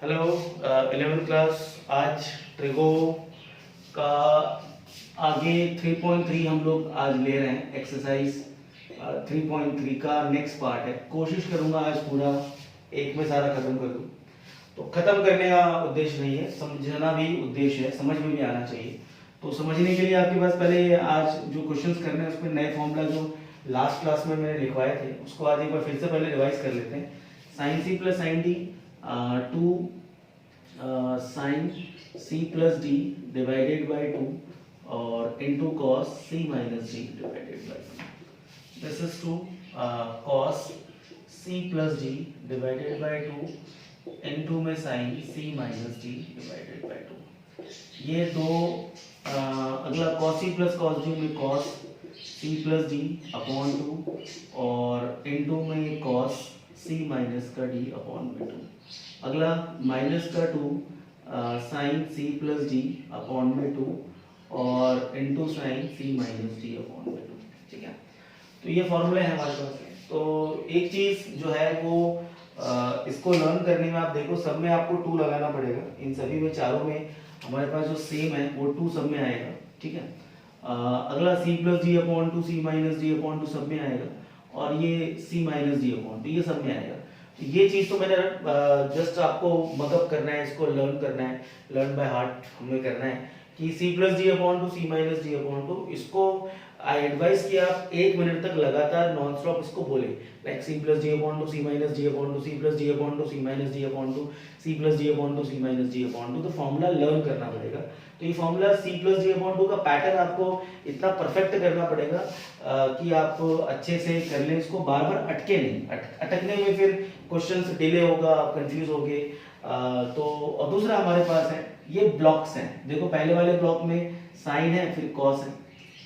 Hello 11th class. आज trigo का आगे 3.3 हम लोग आज ले रहे हैं। एक्सरसाइज 3.3 का नेक्स्ट पार्ट है। कोशिश करूंगा आज पूरा एक में सारा खत्म कर दूं। तो खत्म करने का उद्देश्य नहीं है, समझना भी उद्देश्य है, समझ में भी आना चाहिए। तो समझने के लिए आपके पास पहले आज जो क्वेश्चंस करने हैं उसमें नए फॉर्मूला जो लास्ट क्लास में मैंने लिखवाए थे उसको आज एक बार फिर से पहले रिवाइज कर लेते हैं। Sine C plus sine D two sine C plus D divided by 2 और into cos C minus D divided by 2। This is two cos C plus D divided by 2 into में sine C minus D divided by 2। ये दो अगला cos C plus cos D में cos C plus D upon 2 और into में cos C minus का D upon में 2। अगला माइनस का 2 sine C plus D upon में 2 और into sine C minus D upon में 2। ठीक है, तो ये फॉर्मूले हैं हमारे पास। तो एक चीज जो है वो इसको लर्न करने में आप देखो सब में आपको 2 लगाना पड़ेगा। इन सभी में चारों में हमारे पास जो सेम है वो 2 सब में आएगा। ठीक है, अगला सी plus D upon 2 C minus D upon 2 सब में आएगा और ये सी माइनस डी अपॉन 2 ये सब में आएगा। तो ये चीज तो मैंने जस्ट आपको मगअप करना है, इसको लर्न करना है, लर्न बाय हार्ट हमें करना है कि सी plus D upon 2 C minus D upon 2। इसको आई एडवाइस कि आप 1 मिनट तक लगातार नॉन स्टॉप इसको बोले, like C plus D upon 2 C minus D upon 2 C plus D upon 2 C minus D upon 2 C plus D upon 2 C minus D upon 2। तो formula learn करना पड़ेगा। तो ये formula C plus D upon 2 का pattern आपको इतना perfect करना पड़ेगा कि आप अच्छे से कर लें, इसको बार बार अटके नहीं। अटकने में फिर क्वेश्चंस डिले होगा, आप कंफ्यूज होगे। तो और दूसरा हमारे पास है ये ब्लॉक्स हैं। देखो पहले वाले ब्लॉक में साइन है, फिर कॉस है,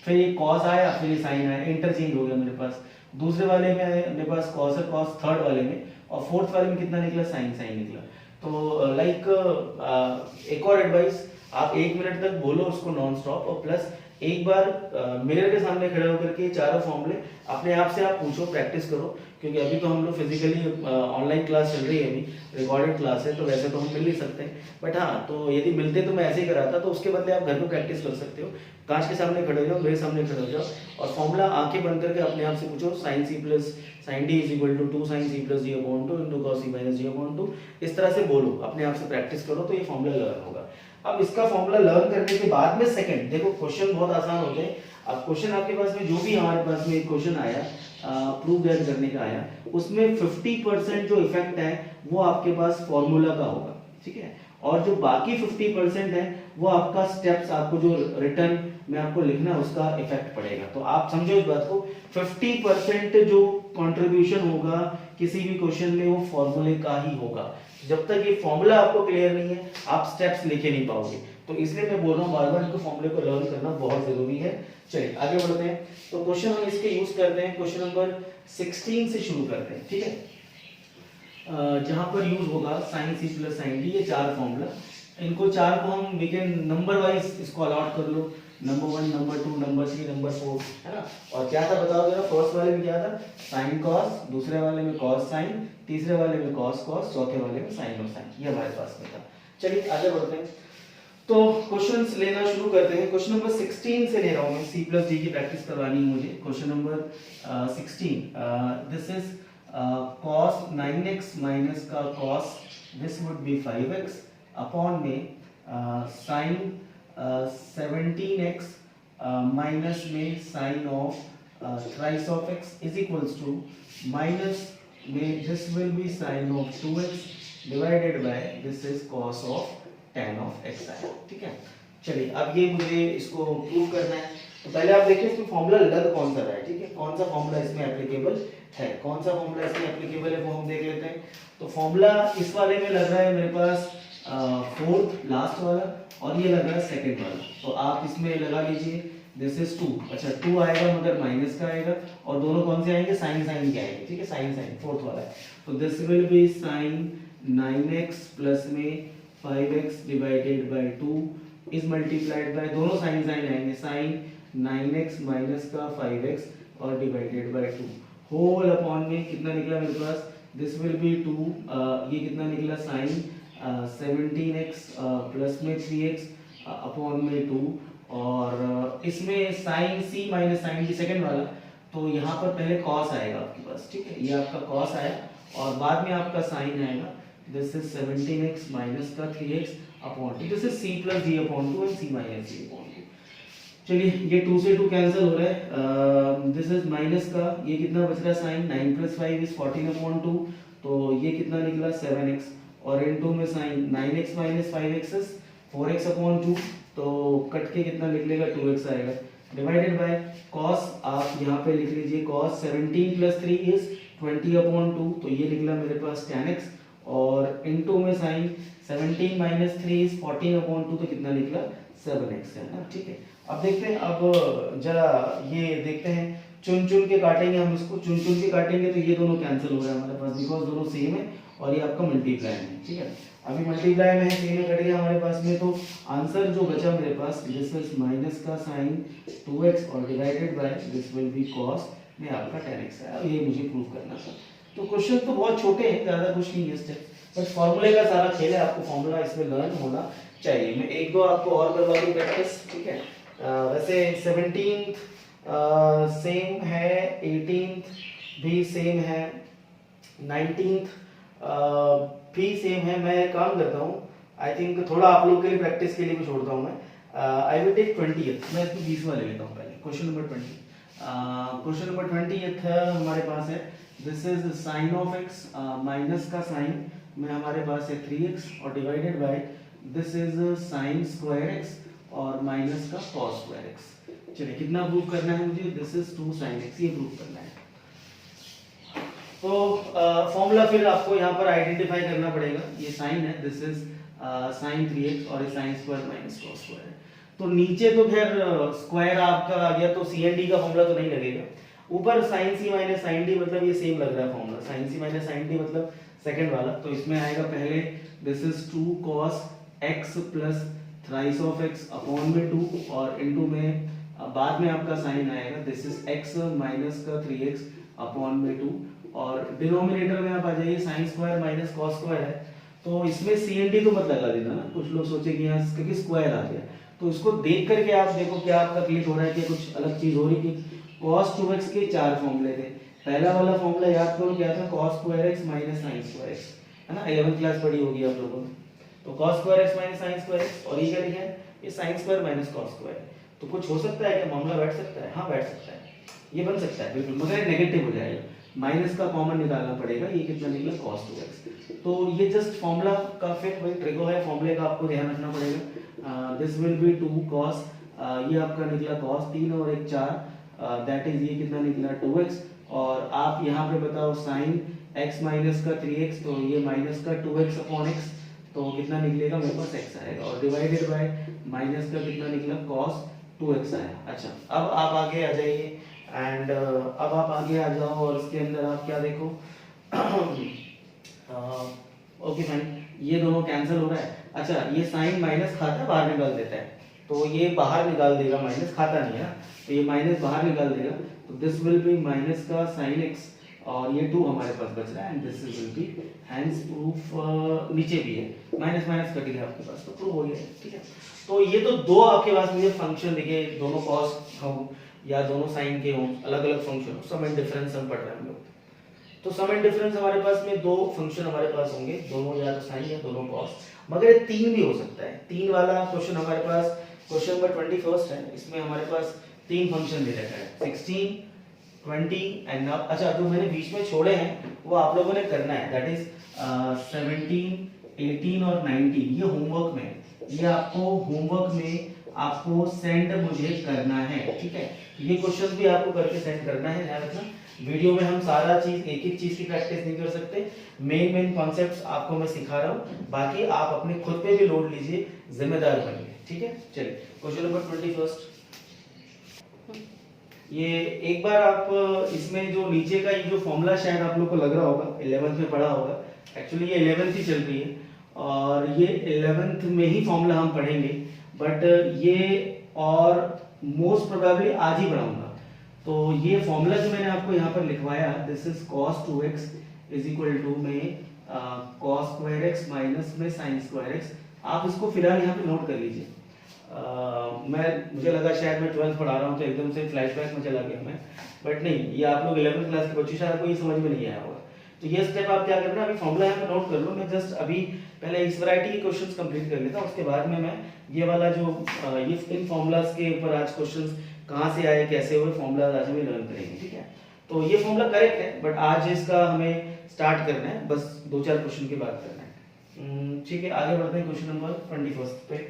फिर ये कॉस आया, फिर ये साइन आया, इंटरचेंज हो गया मेरे पास। दूसरे वाले में मेरे पास कॉस है, कॉस थर्ड वाले में, और फोर्थ वाले में कितना निकला, साइन साइन निकला। तो लाइक एक और एडवाइस, आप 1 मिनट तक बोलो उसको नॉन स्टॉप, और प्लस एक बार मिरर के सामने खड़े होकर के चारों फॉर्मूले अपने आप से आप पूछो, प्रैक्टिस करो। क्योंकि अभी तो हम लोग फिजिकली ऑनलाइन क्लास चल रही है, अभी रिकॉर्डेड क्लास है, तो वैसे तो हम मिल नहीं सकते। बट हाँ, तो यदि मिलते तो मैं ऐसे ही कराता, तो उसके बदले आप घर में प्रैक्टिस कर सकते हो। कांच के सामने खड़े हो जाओ, मेरे सामने खड़े हो जाओ, और फॉर्मूला आंखें बंद करके अपने आप से पूछो, sine C plus sine D is equal to 2 sine C plus D upon 2 into cos C minus D upon 2। इस तरह से बोलो, अपने आप से प्रैक्टिस करो, तो ये फॉर्मूला लर्न होगा। अब इसका फॉर्मूला लर्न करने के बाद में सेकंड देखो, क्वेश्चन बहुत आसान होते हैं। अब क्वेश्चन आपके पास में जो भी हमारे पास में एक क्वेश्चन आया प्रूव दैट करने का आया, उसमें 50% जो इफेक्ट है वो आपके पास फॉर्मूला का होगा। ठीक है, और जो बाकी 50% है वो आपका स्टेप्स, आपको जो रिटर्न में आपको लिखना है उसका इफेक्ट पड़ेगा। तो आप समझो इस बात को, 50% जो कंट्रीब्यूशन होगा किसी भी क्वेश्चन में वो फॉर्मूले का ही होगा। जब तक ये फॉर्मूला आपको क्लियर नहीं है आप स्टेप्स लिखे नहीं पाओगे। तो इसलिए मैं बोल रहा हूँ बार बार इनको फॉर्मूले को लर्न करना बहुत जरूरी है। चलिए आगे बढ़ते हैं। तो क्वेश्चन हम इसके यूज करते हैं, क्वेश्चन नंबर 16 से शुरू करते हैं। ठीक है, जहां पर यूज होगा sine C plus sine D, ये 4 फॉर्मूला, इनको 4 को हम वी कैन नंबर वाइज इसको अलॉट कर लो, नंबर 1 नंबर 2 नंबर 3 नंबर 4, है ना। और क्या था बताओ जरा, फर्स्ट वाले में क्या था, साइन कॉस, दूसरे वाले में कॉस साइन, तीसरे वाले में कॉस कॉस, चौथे वाले में साइन और साइन, ये हमारे पास में था। चलिए आगे बढ़ते हैं। तो क्वेश्चंस लेना शुरू करते हैं। क्वेश्चन नंबर 16 से ले रहा हूं मैं, सी प्लस डी की प्रैक्टिस करवानी है मुझे। Question number 16, this is cos 9x minus का cos, this would be 5x upon में sin 17x माइनस में sin of thrice of x is equals to minus में this will be sin of 2x divided by this is cos of tan of x आया। ठीक है, चलिए अब ये मुझे इसको प्रूव करना है। तो पहले आप देखिए इसमें फॉर्मूला लग कौन सा रहा है। ठीक है, कौन सा फॉर्मूला इसमें एप्लीकेबल है, कौन सा फॉर्मूला इसमें एप्लीकेबल है वो हम देख लेते हैं। तो फॉर्मूला इस वाले में लग रहा है मेरे पास फोर्थ लास्ट वाला, और ये लग रहा है सेकंड वाला। तो आप इसमें लगा लीजिए, दिस इज 2, अच्छा 2 आएगा मगर माइनस का आएगा, और दोनों कौन से आएंगे, साइन साइन के आएंगे। ठीक है, साइन साइन फोर्थ वाला है। तो this will be sine 9x plus में 5x divided by 2 is multiplied by, दोनों साइन साइन आएंगे, साइन 9x माइनस का 5x और डिवाइडेड बाय 2 होल अपॉन में कितना निकला मेरे पास, दिस विल बी 2, ये कितना निकला, साइन 17x प्लस में 3x अपॉन में 2, और इसमें sign C minus sign D second वाला, तो यहाँ पर पहले कॉस आएगा आपके पास, ठीक है, ये आपका कॉस आया और बाद में आपका साइन आएगा, दिस इज 17x माइनस का 3x upon 2, this is c plus d upon 2 and c minus d upon 2। चलिए ये 2 से 2 कैंसिल हो रहा है, दिस इज माइनस का, ये कितना बच रहा है साइन, 9 प्लस 5 इज 14 अपॉन 2, तो ये कितना निकला 7x, और इनटू में sign 9x minus 5x is 4x upon 2, तो कट के कितना निकलेगा 2x आएगा, डिवाइडेड बाय कॉस, आप यहाँ पे लिख लीजिए कॉस 17 प्लस 3 इज 20 अपॉन 2, तो ये निकला मेरे पास 10x, और इनटू में साइन 17 माइनस 3 इज 14 अपॉन 2, तो कितना निकला 7x है ना, ठीक है। अब देखते हैं, अब जरा ये देखते हैं, चुन चुन के काटेंगे हम इसको, चुन चुन के काटेंगे तो ये दोनों कैंसिल हो रहा है हमारे पास, बिकॉज दोनों सेम है और ये आपका मल्टीप्लाई है, ठीक है। अभी मल्टीप्लाई में है, सेम में कट गया हमारे पास में, तो आंसर जो बचा मेरे पास, दिस इज माइनस का साइन 2x और divided by this will B cos में आपका 10x है, और ये मुझे प्रूव करना था। तो क्वेश्चन तो बहुत छोटे हैं, ज़्यादा कुछ नहीं है स्टेप, बट फॉर्मूले का सारा खेल है, आपको फॉर्मूला इसमें लर्न होना चाहिए। मैं एक दो आपको और करवा दूँ प्रैक्टिस, ठीक है। वैसे 17th सेम है, 18th भी सेम है, 19th भी सेम है। मैं काम करता हूँ, आई थिंक थोड़ा आप लोग के लिए प्रैक्टिस के लिए भी छोड़ता हूँ मैं, आई विल टेक 20th, मैं इसको 20वां ले लेता हूँ पहले, question number 20। Question number 20th हमारे पास है, this is sine of x minus का साइन में हमारे पास है 3x और divided by this is sine square x और माइनस का cos स्क्वायर x। चलिए कितना प्रूव करना है मुझे, दिस इज 2 sin x, ये प्रूव करना है। तो फॉर्मूला फिर आपको यहाँ पर आइडेंटिफाई करना पड़ेगा, ये साइन है, दिस इज साइन 3x और ये sine square minus cos square है। तो नीचे तो फिर स्क्वायर आपका आ गया, तो सी एंड डी का फॉर्मूला तो नहीं लगेगा, ऊपर sign C minus sign D, मतलब ये सेम लग रहा है formula, sign C minus sign D मतलब सेकंड वाला, तो इसमें आएगा पहले this is 2 cos x plus thrice of x upon में 2 और इनटू में बाद में आपका साइन आएगा, दिस इज x माइनस का 3x अपॉन में 2, और डिनोमिनेटर में आप आ जाइए, sine square minus cos square है, तो इसमें सी एंड डी तो मत लगा देना ना, कुछ लोग सोचेंगे यहाँ क्योंकि स्क्वायर आ गया, तो इसको देख करके आप देखो क्या आपका क्लिक हो रहा है कि कुछ अलग चीज हो रही थी। cos 2x के 4 फॉर्मूले थे, पहला वाला फॉर्मूला याद करो क्या था, cos square x minus sin square x, है ना, 11th क्लास पढ़ी होगी आप लोगों ने, तो cos square x minus sin square x, और ये क्या लिखा है, ये sin square minus cos square. तो कुछ हो सकता है क्या, मामला बैठ सकता है, हाँ बैठ सकता है, ये बन सकता है बिल्कुल, मगर नेगेटिव हो जाएगा, माइनस का कॉमन निकालना पड़ेगा, ये कितना निकला cos 2x। तो ये जस्ट फॉर्मूला का फिर वही ट्रिको है, फॉर्मूले का आपको ध्यान रखना पड़ेगा, दिस विल बी 2 cos, ये आपका निकला cos 3 और 1 4, दैट इज ये कितना निकला 2x, और आप यहाँ पे बताओ sin x माइनस का 3x, तो ये माइनस का 2x अपॉन x, तो कितना निकलेगा मेरे पास x आएगा, और डिवाइडेड बाय माइनस का कितना निकला cos 2x आया। अच्छा अब आप आगे आ जाइए, एंड अब आप आगे आ जाओ और इसके अंदर आप क्या देखो, ओके फाइन, ये दोनों कैंसिल हो रहा है। अच्छा ये साइन माइनस खाता है, बाहर निकाल देता है, तो ये बाहर निकाल देगा, माइनस खाता नहीं है ना, तो ये माइनस बाहर निकाल देगा, तो दिस विल बी माइनस का साइन x, और ये 2 हमारे पास बच रहा है, and this will be hence proof, नीचे भी है माइनस माइनस कट गया आपके पास, तो प्रूफ हो गया, ठीक है। तो ये तो दो आपके पास मुझे फंक्शन दिखे, दोनों कॉस हो या दोनों साइन के हों, अलग अलग फंक्शन, सम एंड डिफरेंस हम पढ़ रहे हैं हम लोग, तो सम एंड डिफरेंस हमारे पास में 2 फंक्शन हमारे पास होंगे, दोनों या तो साइन या दोनों कॉस, मगर 3 भी हो सकता है, 3 वाला क्वेश्चन हमारे पास क्वेश्चन नंबर 21 है, इसमें हमारे पास 3 फंक्शन दे रखा है, 16 20 एंड नाउ। अच्छा जो मैंने बीच में छोड़े हैं वो आप लोगों ने करना है, दैट इज 17 18 और 19, ये होमवर्क में, ये आपको होमवर्क में आपको सेंड मुझे करना है, ठीक है। ये क्वेश्चन भी आपको करके सेंड करना है, ध्यान रखना, वीडियो में हम सारा चीज एक एक चीज की प्रैक्टिस नहीं कर सकते, मेन कॉन्सेप्ट्स आपको मैं सिखा रहा हूँ, बाकी आप अपने खुद पे भी लोड लीजिए, जिम्मेदार बनिए, ठीक है। चलिए क्वेश्चन नंबर 21, ये एक बार आप इसमें जो नीचे का ये जो फॉर्मूला शायद आप लोग को लग रहा होगा, 11th में पढ़ा होगा, एक्चुअली ये 11th ही चल रही है और ये 11th में ही फॉर्मूला हम पढ़ेंगे, बट ये और मोस्ट प्रोबेबली आज ही पढ़ाऊंगा। तो ये फॉर्मूला जो मैंने आपको यहाँ पर लिखवाया, this is cos 2x is equal to में कॉस स्क्वायर एक्स माइनस में साइन स्क्वायर एक्स। आप इसको फिलहाल यहाँ पे नोट कर लीजिए। मुझे लगा शायद मैं 12th पढ़ा रहा हूँ तो एकदम से फ्लैशबैक में चला गया मैं, बट नहीं, ये आप लोग 11th क्लास के बच्चे शायद आपको ये समझ में नहीं आया होगा। तो ये स्टेप आप क्या करना, अभी फॉर्मूला यहाँ पे नोट कर लो। मैं जस्ट अभी पहले इस वैरायटी के क्वेश्चंस कंप्लीट कर लेता हूँ, उसके बाद में मैं ये वाला जो ये इन फॉर्मूलाज के ऊपर आज क्वेश्चंस कहाँ से आए, कैसे हुए, फॉर्मूलाज आज हम लर्न करेंगे, ठीक है। तो ये फॉर्मूला करेक्ट है, बट आज इसका हमें स्टार्ट करना है, बस 2-4 क्वेश्चन के बाद करना है, ठीक है। आगे बढ़ते हैं क्वेश्चन नंबर 21 पे।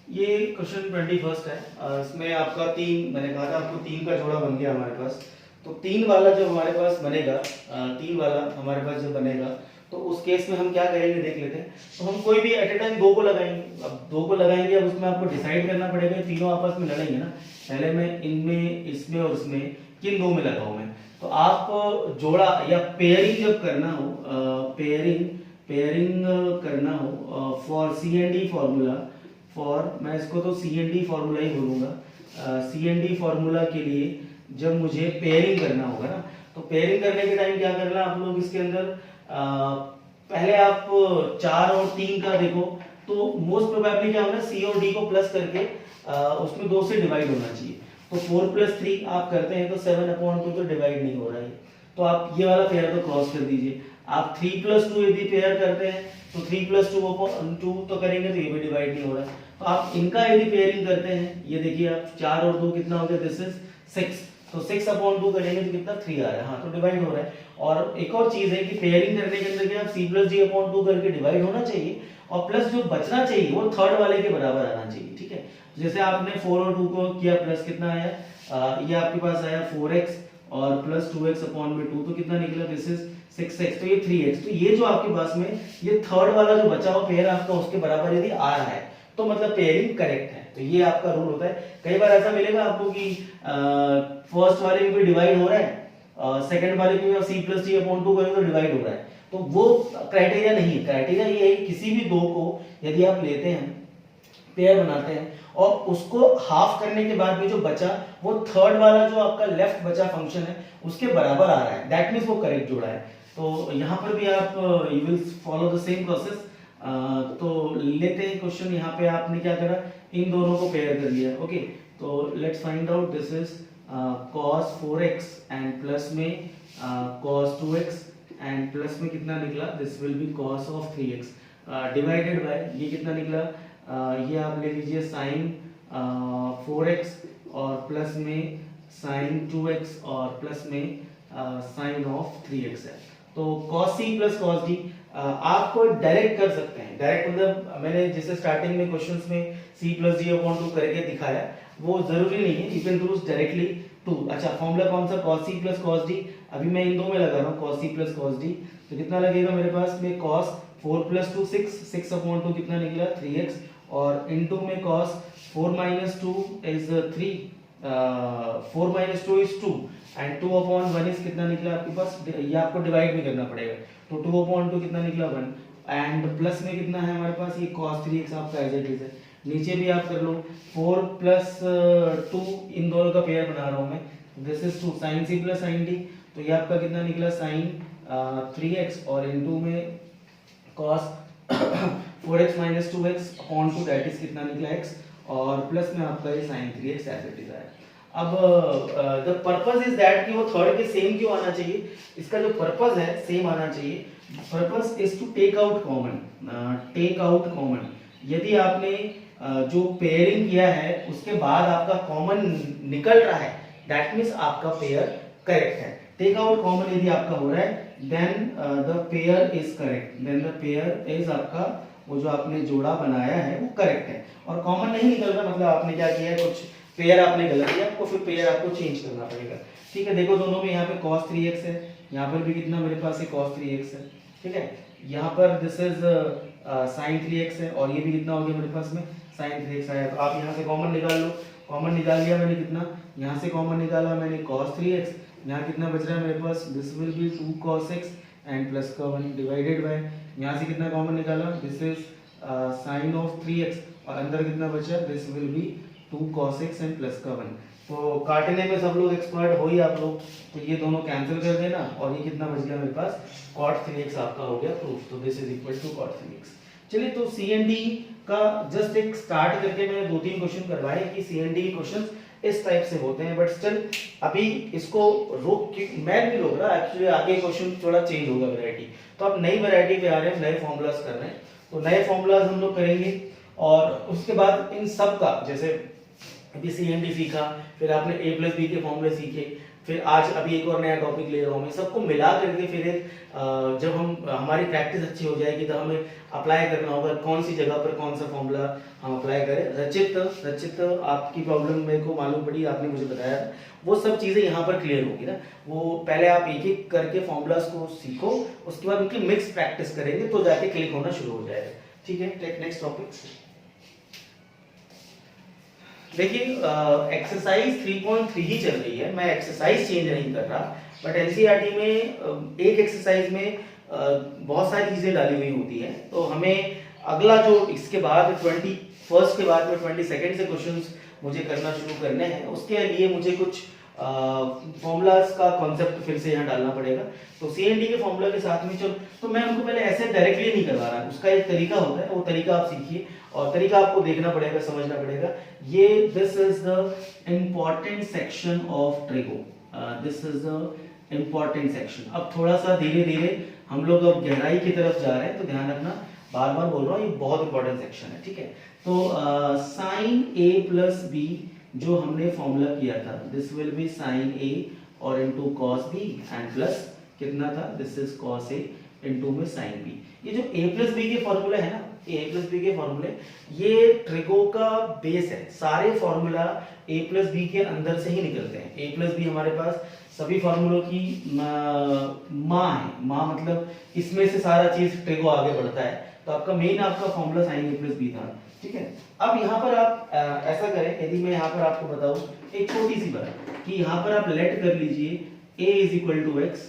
ये क्वेश्चन 21 है। इसमें आपका 3, मैंने कहा था आपको 3 का जोड़ा बन गया हमारे पास। तो 3 वाला जो हमारे पास बनेगा, 3 वाला हमारे पास जो बनेगा, तो उस केस में हम क्या करेंगे देख लेते हैं। तो हम कोई भी एट ए टाइम 2 को लगाएंगे। अब 2 को लगाएंगे, अब उसमें आपको डिसाइड करना पड़ेगा, तीनों आपस में लड़ेंगे ना। पहले मैं इनमें, इसमें और इसमें, किन 2 में लगाऊं मैं। तो आप जोड़ा या पेयरिंग जब करना हो, पेयरिंग करना हो for C and D formula, मैं इसको तो सी एंड डी फॉर्मूला ही बोलूंगा। सी एंड डी फॉर्मूला के लिए जब मुझे पेयरिंग करना होगा ना, तो पेयरिंग करने के टाइम क्या करना आप लोग इसके अंदर, पहले आप 4 और 3 का देखो, तो मोस्ट प्रोबेबली क्या होगा, सी और डी को प्लस करके उसमें 2 से डिवाइड होना चाहिए। तो 4 + 3 आप करते हैं तो 7/2 तो डिवाइड नहीं हो रहा है, तो आप ये वाला पेयर तो क्रॉस कर दीजिए। आप 3 + 2 यदि पेयर करते हैं तो 3 + 2 तो करेंगे तो ये भी डिवाइड नहीं हो रहा है। तो आप इनका यदि पेयरिंग करते हैं, ये देखिए आप 4 और 2 कितना हो गया, दिस इज 6, तो 6/2 करेंगे तो कितना 3 आ रहा है, हाँ तो डिवाइड हो रहा है। और एक और चीज है कि पेयरिंग करने के अंदर क्या, C + D/2 करके डिवाइड होना चाहिए, और प्लस जो बचना चाहिए वो थर्ड वाले के बराबर आना चाहिए, ठीक है। जैसे आपने 4 और 2 को किया, प्लस कितना आया, ये आपके पास आया 4x और प्लस 2x/2, तो कितना निकला, दिस इज 6x, तो ये 3x। तो ये जो आपके पास में ये थर्ड वाला जो बचा हुआ पेयर आपका उसके बराबर यदि आ रहा है तो मतलब पेयरिंग करेक्ट है। तो ये आपका रूल होता है। कई बार ऐसा मिलेगा आपको कि फर्स्ट वाले में भी डिवाइड हो रहा है, सेकंड वाले में C + D/2 करेंगे तो डिवाइड हो रहा है, तो वो क्राइटेरिया नहीं है। क्राइटेरिया ये है कि किसी भी 2 को यदि आप लेते हैं, पेयर बनाते हैं, और उसको हाफ करने के बाद में जो बचा वो थर्ड वाला जो आपका लेफ्ट बचा फंक्शन है उसके बराबर आ रहा है, दैट मींस वो करेक्ट जोड़ा है। तो यहाँ पर भी आप you will follow the same process. तो लेते हैं क्वेश्चन। यहाँ पे आपने क्या करा, इन दोनों को पेयर कर दिया, ओके। तो let's find out, this is cos 4x and plus में cos 2x एंड प्लस में कितना निकला, this will be cos of 3x divided by ये कितना निकला, ये आप ले लीजिए sin 4x और प्लस में sin 2x और प्लस में sin of 3x है। तो cos c + cos d आप डायरेक्ट कर सकते हैं। डायरेक्ट मतलब मैंने जैसे स्टार्टिंग में क्वेश्चंस में C + D/2 करके दिखाया, वो जरूरी नहीं है, यू कैन डू डायरेक्टली 2। अच्छा, फॉर्मूला कौन सा, cos c + cos d। अभी मैं इन दो में लगा रहा हूँ, cos c + cos d, तो कितना लगेगा मेरे पास में, cos 4 + 2 6, 6/2 कितना निकला 3x, और इनटू में cos 4 - 2 is 3, 4 - 2 is 2 and 2/1 is कितना निकला आपके पास, ये आपको डिवाइड भी करना पड़ेगा, तो 2/2 कितना निकला 1, एंड प्लस में कितना है हमारे पास, ये cos 3x आपका एज इट इज है। नीचे भी आप कर लो, 4 + 2 इन दोनों का पेयर बना रहा हूं मैं, this is 2 sin c + sin d, तो ये आपका कितना निकला sin 3x, और इनटू में cos 4x - 2x/2 that is कितना निकला x, और प्लस में आपका ये sin 3x as it is आया। अब द पर्पस इज दैट कि वो थर्ड के सेम क्यों आना चाहिए, इसका जो पर्पस है सेम आना चाहिए। Purpose is to take out common. यदि आपने जो पेयरिंग किया है उसके बाद आपका कॉमन निकल रहा है, दैट मींस आपका पेयर करेक्ट है। टेक आउट कॉमन यदि आपका हो रहा है, then the pair is correct, then the pair is आपका वो जो आपने जोड़ा बनाया है वो करेक्ट है। और कॉमन नहीं निकल रहा मतलब आपने क्या किया है, कुछ पेयर आपने गलत किया, आपको फिर पेयर आपको चेंज करना पड़ेगा, ठीक है। देखो दोनों में यहाँ पे cos 3x है, यहाँ पर भी कितना मेरे पास है cos 3x है, ठीक है। यहाँ पर दिस इज साइन 3x है, और ये भी कितना हो गया मेरे पास में साइन 3x आया। तो आप यहाँ से कॉमन निकाल लो, कॉमन निकाल लिया मैंने, कितना यहाँ से कॉमन निकाला मैंने cos 3x, यहाँ कितना बच रहा है मेरे पास, this will be 2 cos x and plus का 1 डिवाइडेड बाय, यहाँ से कितना कॉमन निकाला, this is sine of 3x, और अंदर कितना बचा, this will be 2 cos x and plus का 1। तो काटने में सब लोग एक्सपर्ट हो ही आप लोग, तो ये दोनों कैंसिल कर देना, और ये कितना बच गया मेरे पास, cot 3x आपका हो गया प्रूफ। तो this is equal to cot 3x। चलिए, तो CND का जस्ट एक स्टार्ट करके मैंने 2-3 क्वेश्चन करवाए कि CND के क्वेश्चन इस टाइप से होते हैं, बट स्टिल अभी इसको रोक के मैं नहीं रोक रहा, एक्चुअली आगे क्वेश्चन थोड़ा चेंज होगा वैरायटी। तो अब नई वैरायटी पे आ रहे हैं, नए फॉर्मूलाज कर रहे हैं, तो नए फॉर्मूलाज हम लोग करेंगे, और उसके बाद इन सब का जैसे अभी CND सीखा, फिर आपने A+B के फॉर्मूले सीखे, फिर आज अभी एक और नया टॉपिक ले रहा हूँ मैं, सबको मिला करके फिर जब हमारी प्रैक्टिस अच्छी हो जाएगी तब हमें अप्लाई करना होगा कौन सी जगह पर कौन सा फॉर्मूला हम अप्लाई करें। रचित आपकी प्रॉब्लम मेरे को मालूम पड़ी, आपने मुझे बताया था, वो सब चीजें यहाँ पर क्लियर होगी ना। वो पहले आप एक एक करके फॉर्मूलाज को सीखो, उसके बाद उनकी मिक्स प्रैक्टिस करेंगे तो जाके क्लिक होना शुरू हो जाएगा। ठीक है, टेक नेक्स्ट टॉपिक। देखिए, एक्सरसाइज 3.3 ही चल रही है, मैं एक्सरसाइज चेंज नहीं कर रहा, बट एनसीईआरटी में एक एक्सरसाइज में बहुत सारी चीजें डाली हुई होती हैं, तो हमें अगला जो इसके बाद 21 के बाद में 22 से क्वेश्चंस मुझे करना शुरू करने हैं, उसके लिए मुझे कुछ फॉर्मूलाज का कॉन्सेप्ट फिर से यहाँ डालना पड़ेगा। तो CND के फॉर्मूला के साथ में चलो, तो मैं उनको पहले ऐसे डायरेक्टली नहीं करवा रहा, उसका एक तरीका होता है, वो तरीका आप सीखिए, और तरीका आपको देखना पड़ेगा, समझना पड़ेगा। ये this is the important section of trigo, this is the important section. अब थोड़ा सा धीरे धीरे हम लोग अब गहराई की तरफ जा रहे हैं, तो ध्यान रखना, बार बार बोल रहा हूँ, ये बहुत इंपॉर्टेंट सेक्शन है। ठीक है, तो साइन A+B जो हमने फॉर्मूला किया था, this will be sine A और into cos B and plus कितना था, this is cos A into में साइन B। ये जो A+B के फॉर्मूले है ना, A+B के फॉर्मूले, ये ट्रिगो का बेस है, सारे फॉर्मूला A+B के अंदर से ही निकलते हैं। A+B हमारे पास सभी फॉर्मूलों की माँ है, माँ मतलब इसमें से सारा चीज ट्रिगो आगे बढ़ता है, तो आपका मेन आपका फॉर्मूला साइन A+B था। ठीक है, अब यहाँ पर आप ऐसा करें, यदि मैं यहाँ पर आपको बताऊं एक छोटी सी बात कि यहाँ पर आप लेट कर लीजिए A is equal to x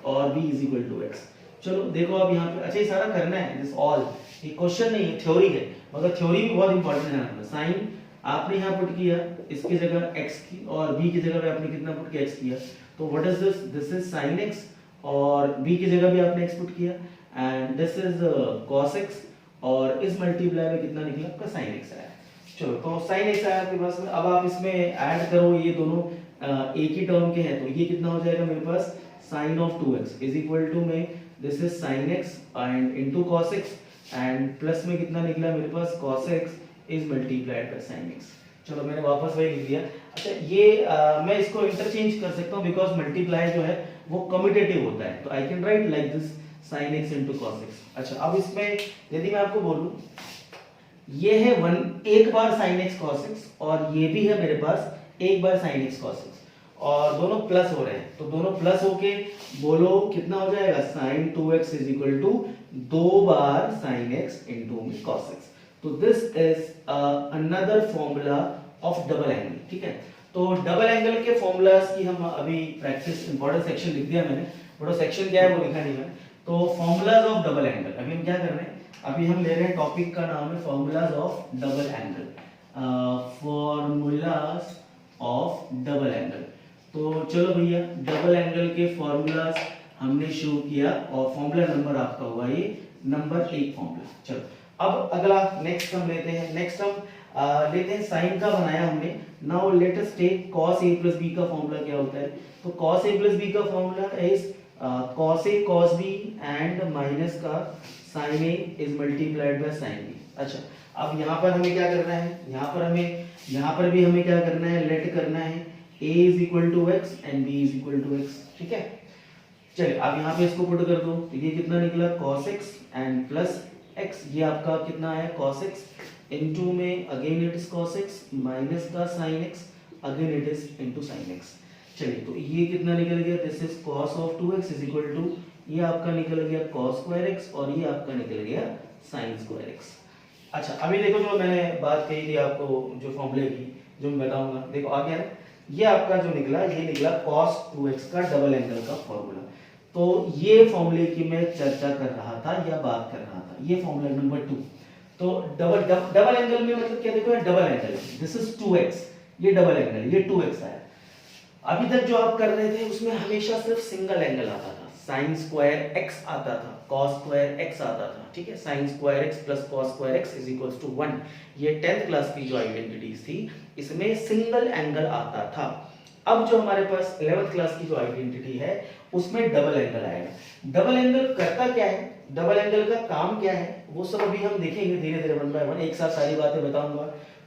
और B is equal to x। चलो देखो अब यहाँ पे, अच्छा ये सारा करना है, दिस ऑल, ये क्वेश्चन नहीं है, थ्योरी है, मगर थ्योरी भी बहुत इंपॉर्टेंट है। साइन आपने यहाँ पुट किया, इसकी जगह x की, और B की जगह पे आपने कितना पुट किया, x किया, तो what is this, this is sin x, और B की जगह भी आपने x पुट किया, and this is cos x, और इस मल्टीप्लाई में कितना निकला आपका sin x आया। चलो, तो sin x आया आपके पास में, अब आप इसमें ऐड करो, ये दोनों एक ही टर्म के हैं, तो ये कितना हो जाएगा मेरे पास, sin of 2x is equal to में this is sin x and into cos x, and plus में कितना निकला मेरे पास, cos x is multiplied by sin x। चलो मैंने वापस वही लिख दिया। अच्छा, ये मैं इसको इंटरचेंज कर सकता हूँ, बिकॉज मल्टीप्लाई जो है वो कम्यूटेटिव होता है, तो I can write like this sin x into cos x। अच्छा, अब इसमें यदि मैं आपको बोलूं, ये है एक बार sin x cos x, और ये भी है मेरे पास एक बार sin x cos x, और दोनों प्लस हो रहे हैं, तो दोनों प्लस होके बोलो कितना हो जाएगा, sin 2x is equal to 2 बार sin x into cos x। तो this is another formula of double angle. ठीक है, तो डबल एंगल के फॉर्मूलाज की हम अभी प्रैक्टिस, इंपॉर्टेंट सेक्शन लिख दिया मैंने, बड़ा सेक्शन क्या है वो लिखा नहीं मैंने। तो फॉर्मूलाज ऑफ डबल एंगल, अभी हम क्या कर रहे हैं, अभी हम ले रहे हैं, टॉपिक का नाम है formulas of double angle, formulas of double angle. तो चलो भैया, डबल एंगल के फॉर्मूलाज हमने शुरू किया, और फॉर्मूला नंबर आपका हुआ ये नंबर 1 फॉर्मूला। चलो, अब अगला नेक्स्ट हम लेते हैं, नेक्स्ट हम लेते हैं साइन का बनाया हमने। Now let us take cos A+B का फॉर्मूला क्या होता है, तो cos A+B का formula is cos A cos B and minus का sin A is multiplied by sin B। अच्छा, अब यहाँ पर हमें क्या करना है, यहाँ पर भी हमें क्या करना है, लेट करना है A is equal to x and B is equal to x। ठीक है, चलिए अब यहाँ पे इसको पुट कर दो, तो ये कितना निकला, cos x and plus x, ये आपका कितना है, cos x इनटू में again it is cos x minus का sin x, again it is into sin x। चलिए, तो ये कितना निकल गया, this is cos of 2x is equal to, ये आपका निकल गया cos स्क्वायर x, और ये आपका निकल गया साइन स्क्वायर एक्स। अच्छा अभी देखो जो मैंने बात कही थी आपको जो फॉर्मूले की जो मैं बताऊंगा, देखो आ गया है। ये आपका जो निकला ये निकला cos 2x का डबल एंगल का फॉर्मूला। तो ये फॉर्मूले की मैं चर्चा कर रहा था या बात कर रहा था, ये फॉर्मूला नंबर 2। तो डबल एंगल में मतलब क्या, देखो double angle, this is 2x, ये डबल एंगल, ये 2x आया। अभी तक जो आप कर रहे थे उसमें हमेशा सिर्फ सिंगल एंगल आता था, साइन स्क्वायर एक्स आता था, कॉस स्क्वायर एक्स आता था, ठीक है, sine square x plus cos square x is equals to 1। ये 10th क्लास की जो आइडेंटिटीज थी इसमें सिंगल एंगल आता था। अब जो हमारे पास 11th क्लास की जो आइडेंटिटी है उसमें डबल एंगल आएगा। डबल एंगल करता क्या है, डबल एंगल का काम क्या है, वो सब अभी हम देखेंगे धीरे धीरे वन बाय वन, एक साथ सारी बातें बताऊंगा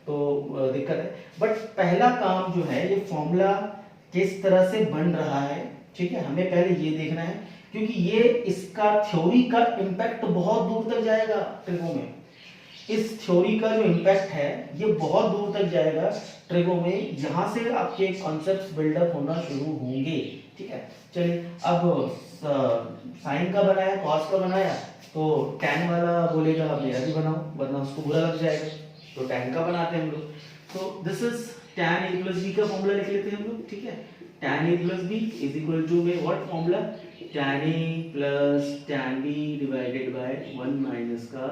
तो दिक्कत है। बट पहला काम जो है ये फॉर्मूला किस तरह से बन रहा है, ठीक है, हमें पहले ये देखना है, क्योंकि ये इसका थ्योरी का इम्पैक्ट बहुत दूर तक जाएगा ट्रिगो में। इस थ्योरी का जो इम्पैक्ट है ये बहुत दूर तक जाएगा ट्रिगो में, यहां से आपके कॉन्सेप्ट्स बिल्डअप होना शुरू होंगे, ठीक है। चलिए अब साइन का बनाया, कॉस का बनाया, तो tan वाला बोलेगा मेरा भी बनाओ, वरना उसको बुरा लग जाएगा, तो tan का बनाते हैं हम लोग। तो this is tan a plus b का फॉर्मूला लिख लेते हैं हम लोग, ठीक है। tan a plus b is equal to में what formula, tan a plus tan b divided by 1 minus का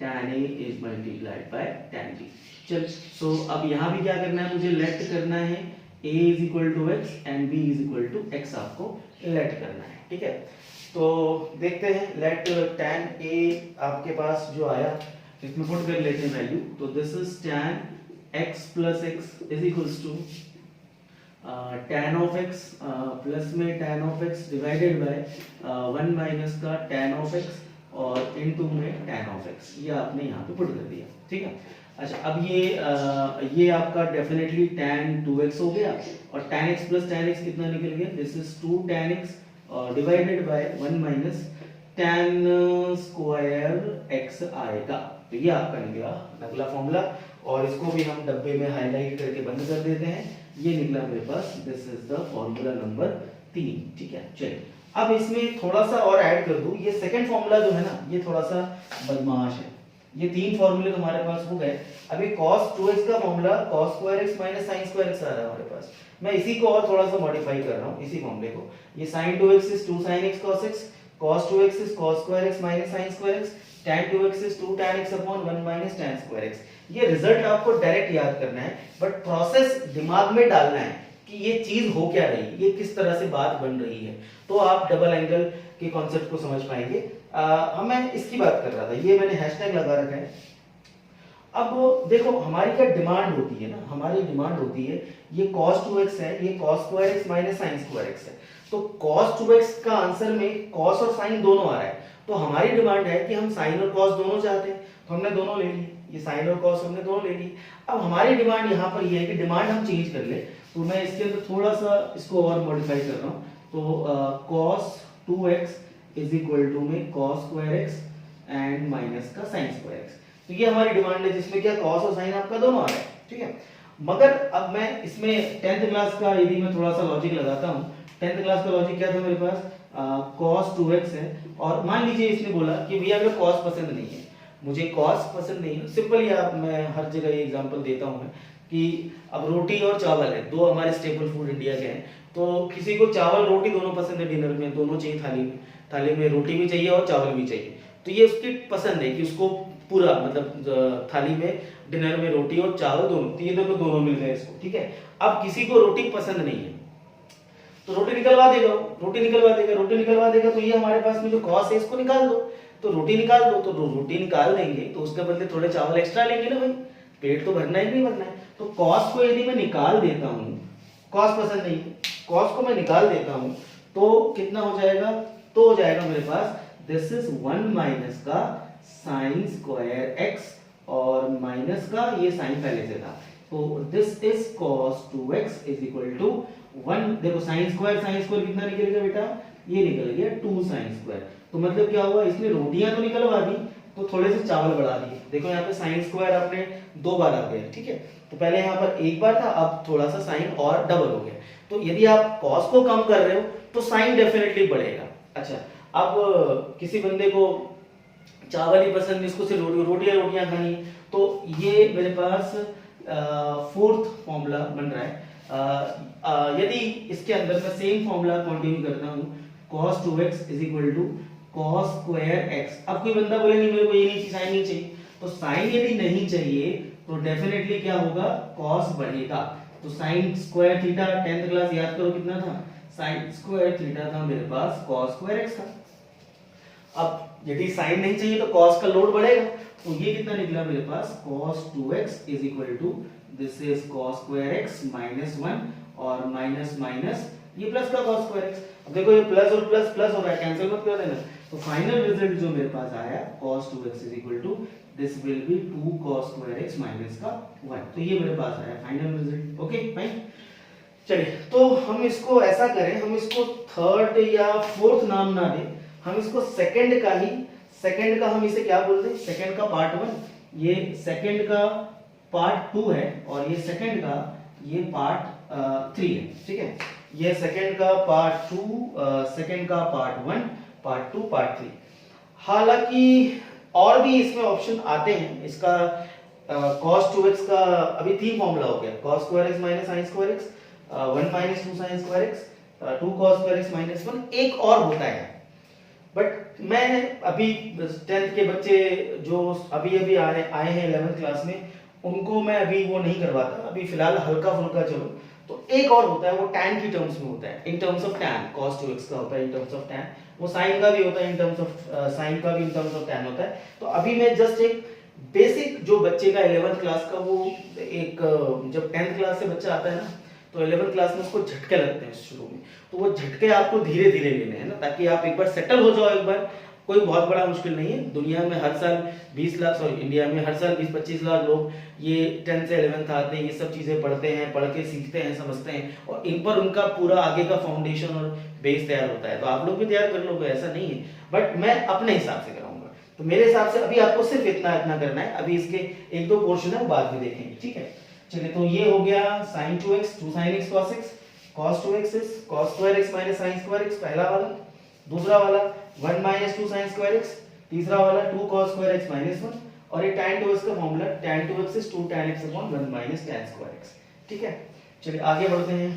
tan a is multiplied by tan b। चल सो अब यहाँ भी क्या करना है, मुझे लेट करना है a is equal to x and b is equal to x आपको लेट करना है, ठीक है। तो देखते हैं लेट tan a आपके पास जो आया इसमें पुट कर लेते हैं वैल्यू। तो this is tan x plus x is equals to tan of x plus में tan of x divided by 1 minus का tan of x और इनटू में tan of x, ये आपने यहाँ पे पुट कर दिया, ठीक है। अच्छा अब ये आपका डेफिनेटली tan 2x हो गया और tan x plus tan x कितना निकल गया, this is 2 tan x divided by 1 minus tan square x आएगा। तो ये आपका निकला अगला फॉर्मूला, और इसको भी हम डब्बे में हाईलाइट करके बंद कर देते हैं। ये निकला मेरे पास, this is the formula number 3, ठीक है। चलिए अब इसमें थोड़ा सा और ऐड कर दूं, ये सेकंड फॉर्मूला जो है ना ये थोड़ा सा बदमाश है। ये 3 फॉर्मूले हमारे पास हो गए। अभी cos 2x का formula cos square x minus sin square x आ रहा है हमारे पास। मैं इसी को और थोड़ा सा मॉडिफाई कर रहा हूं, इसी फॉर्मूले को। ये sin 2x is 2 sin x cos x, cos 2x is cos square x minus sin square x, tan 2x is 2 tan x upon 1 minus tan square x। ये रिजल्ट आपको डायरेक्ट याद करना है, बट प्रोसेस दिमाग में डालना है कि ये चीज हो क्या रही है, ये किस तरह से बात बन रही है, तो आप डबल एंगल के कॉन्सेप्ट को समझ पाएंगे। मैं इसकी बात कर रहा था, ये मैंने हैशटैग लगा रखा है। अब देखो हमारी क्या डिमांड होती है ना, हमारी डिमांड होती है ये cos 2x है, ये cos square x minus sin square x है। तो cos 2x का आंसर में cos और sin दोनों आ रहा है, तो हमारी डिमांड है कि हम sin और cos दोनों चाहते हैं, तो हमने दोनों ले लिए, ये sin और cos हमने दोनों ले लिए। अब हमारी डिमांड यहाँ पर ये है कि डिमांड हम चेंज कर ले, तो मैं इसके अंदर थोड़ा सा इसको और मॉडिफाई कर रहा हूँ। तो cos 2x is equal to में cos square x and minus का sin स्क्वायर x। तो ये हमारी डिमांड है जिसमें क्या cos और sin आपका दोनों आ रहा है, ठीक है। मगर अब मैं इसमें 10th क्लास का यदि मैं थोड़ा सा लॉजिक लगाता हूँ, 10th क्लास का लॉजिक क्या था मेरे पास, cos 2x है, और मान लीजिए इसने बोला कि भैया अगर cos पसंद नहीं है, मुझे cos पसंद नहीं है, सिंपल ही आप, मैं हर जगह ये एग्जांपल देता हूँ मैं कि अब रोटी और चावल है, दो हमारे स्टेपल फूड इंडिया के हैं, तो किसी को चावल रोटी दोनों पसंद है, डिनर में दोनों चाहिए, थाली में रोटी भी चाहिए और चावल भी चाहिए, तो ये उसकी पसंद है कि उसको पूरा मतलब थाली में डिनर में रोटी और चावल दोनों, तो ये दोनों मिल गए इसको, ठीक है। अब किसी को रोटी पसंद नहीं है तो रोटी निकलवा देगा, तो ये हमारे पास में जो कॉस है इसको निकाल दो, तो रोटी निकाल दो, तो रोटी निकाल देंगे तो उसके बदले थोड़े चावल एक्स्ट्रा लेंगे ना भाई, पेट तो भरना ही नहीं भरना है। तो कॉस को यदि मैं निकाल देता हूँ, कॉस पसंद नहीं है, कॉस को मैं निकाल देता हूँ, तो कितना हो जाएगा, तो हो जाएगा मेरे पास दिस इज 1 माइनस का साइन स्क्वायर x और माइनस का ये साइन पहले से था, तो this is cos 2x is equal to 1, देखो साइन स्क्वायर कितना निकल गया बेटा, ये निकल गया 2 साइन स्क्वायर। तो मतलब क्या हुआ, इसने रोटियां तो निकलवा दी, तो थोड़े से चावल बढ़ा दिए। देखो यहाँ पे साइन स्क्वायर आपने 2 बार आ गया, ठीक है, तो पहले यहाँ पर 1 बार था, अब थोड़ा सा साइन और डबल हो गया। तो यदि आप cos को कम कर रहे हो तो साइन डेफिनेटली बढ़ेगा। अच्छा अब किसी बंदे को चावल ही पसंद, इसको सिर्फ रोटियां खानी है। तो ये मेरे पास फोर्थ फॉर्मूला बन रहा है। यदि इसके अंदर मैं सेम फॉर्मूला कंटिन्यू करता हूँ, cos 2x is equal to cos square x। अब कोई बंदा बोले नहीं मेरे को ये नहीं चाहिए, साइन नहीं चाहिए, तो साइन यदि नहीं चाहिए तो डेफिनेटली क्या होगा, cos बढ़ेगा। तो sine square theta 10th class याद करो कितना था, साइन स्क्वायर थीटा था मेरे पास cos स्क्वायर x था। अब यदि साइन नहीं चाहिए तो cos का लोड बढ़ेगा, तो ये कितना निकला मेरे पास, cos 2x is equal to this is cos square x minus 1 और माइनस माइनस ये प्लस का cos स्क्वायर x। अब देखो ये प्लस और प्लस प्लस हो रहा है, कैंसिल मत कर देना। तो फाइनल रिजल्ट जो मेरे पास आया cos 2x is equal to this will be 2 cos square x minus का 1। तो ये मेरे पास आया फाइनल रिजल्ट। ओके फाइन, चलिए तो हम इसको ऐसा करें, हम इसको थर्ड या फोर्थ नाम ना दें, हम इसको सेकंड का ही, सेकंड का हम इसे क्या बोलते हैं, सेकंड का पार्ट 1, ये सेकंड का पार्ट 2 है और ये सेकंड का ये पार्ट 3 है। ठीक है, ये सेकंड का पार्ट 2, सेकंड का पार्ट 1, पार्ट 2, पार्ट 3। हालांकि और भी इसमें ऑप्शन आते हैं। इसका cos 2x का अभी 3 फॉर्मूला हो गया, cos square x minus sin square x, 1 minus 2 sin square x, 2 cos square x minus 1। एक और होता है, बट मैं अभी 10th के बच्चे जो अभी अभी आए हैं 11th क्लास में, उनको मैं अभी वो नहीं करवाता, अभी फिलहाल हल्का फुल्का चलो। तो एक और होता है, वो tan की टर्म्स में होता है, in terms of tan, cos 2x का होता है इन टर्म्स ऑफ tan, वो sin का भी होता है इन टर्म्स ऑफ sin का भी इन टर्म्स ऑफ tan होता है। तो अभी मैं जस्ट एक बेसिक जो बच्चे का 11th क्लास का, वो एक जब 10th क्लास से बच्चा आता है ना, तो 11th क्लास में उसको झटके लगते हैं शुरू में, तो वो झटके आपको धीरे धीरे लेने हैं ना, ताकि आप एक बार सेटल हो जाओ। एक बार कोई बहुत बड़ा मुश्किल नहीं है, दुनिया में हर साल 20 लाख, सॉरी इंडिया में हर साल 20-25 लाख लोग ये 10th से 11th आते हैं, ये सब चीजें पढ़ते हैं, पढ़ के सीखते हैं, समझते हैं, और इन पर उनका पूरा आगे का फाउंडेशन और बेस तैयार होता है। तो आप लोग भी तैयार कर लोगे, ऐसा नहीं है, बट मैं अपने हिसाब से कराऊंगा। तो मेरे हिसाब से अभी आपको सिर्फ इतना इतना करना है, अभी इसके 1-2 पोर्शन है वो बाद में देखेंगे। ठीक है, चलिए तो ये हो गया sin 2x, 2 sin x cos x, cos 2x is cos square x minus sin square x, पहला वाला। दूसरा वाला 1 minus 2 sin square x, तीसरा वाला 2 cos square x minus 1, और ये tan 2x का formula tan 2x is 2 tan x upon 1 minus tan square x। ठीक है, चलिए आगे बढ़ते हैं।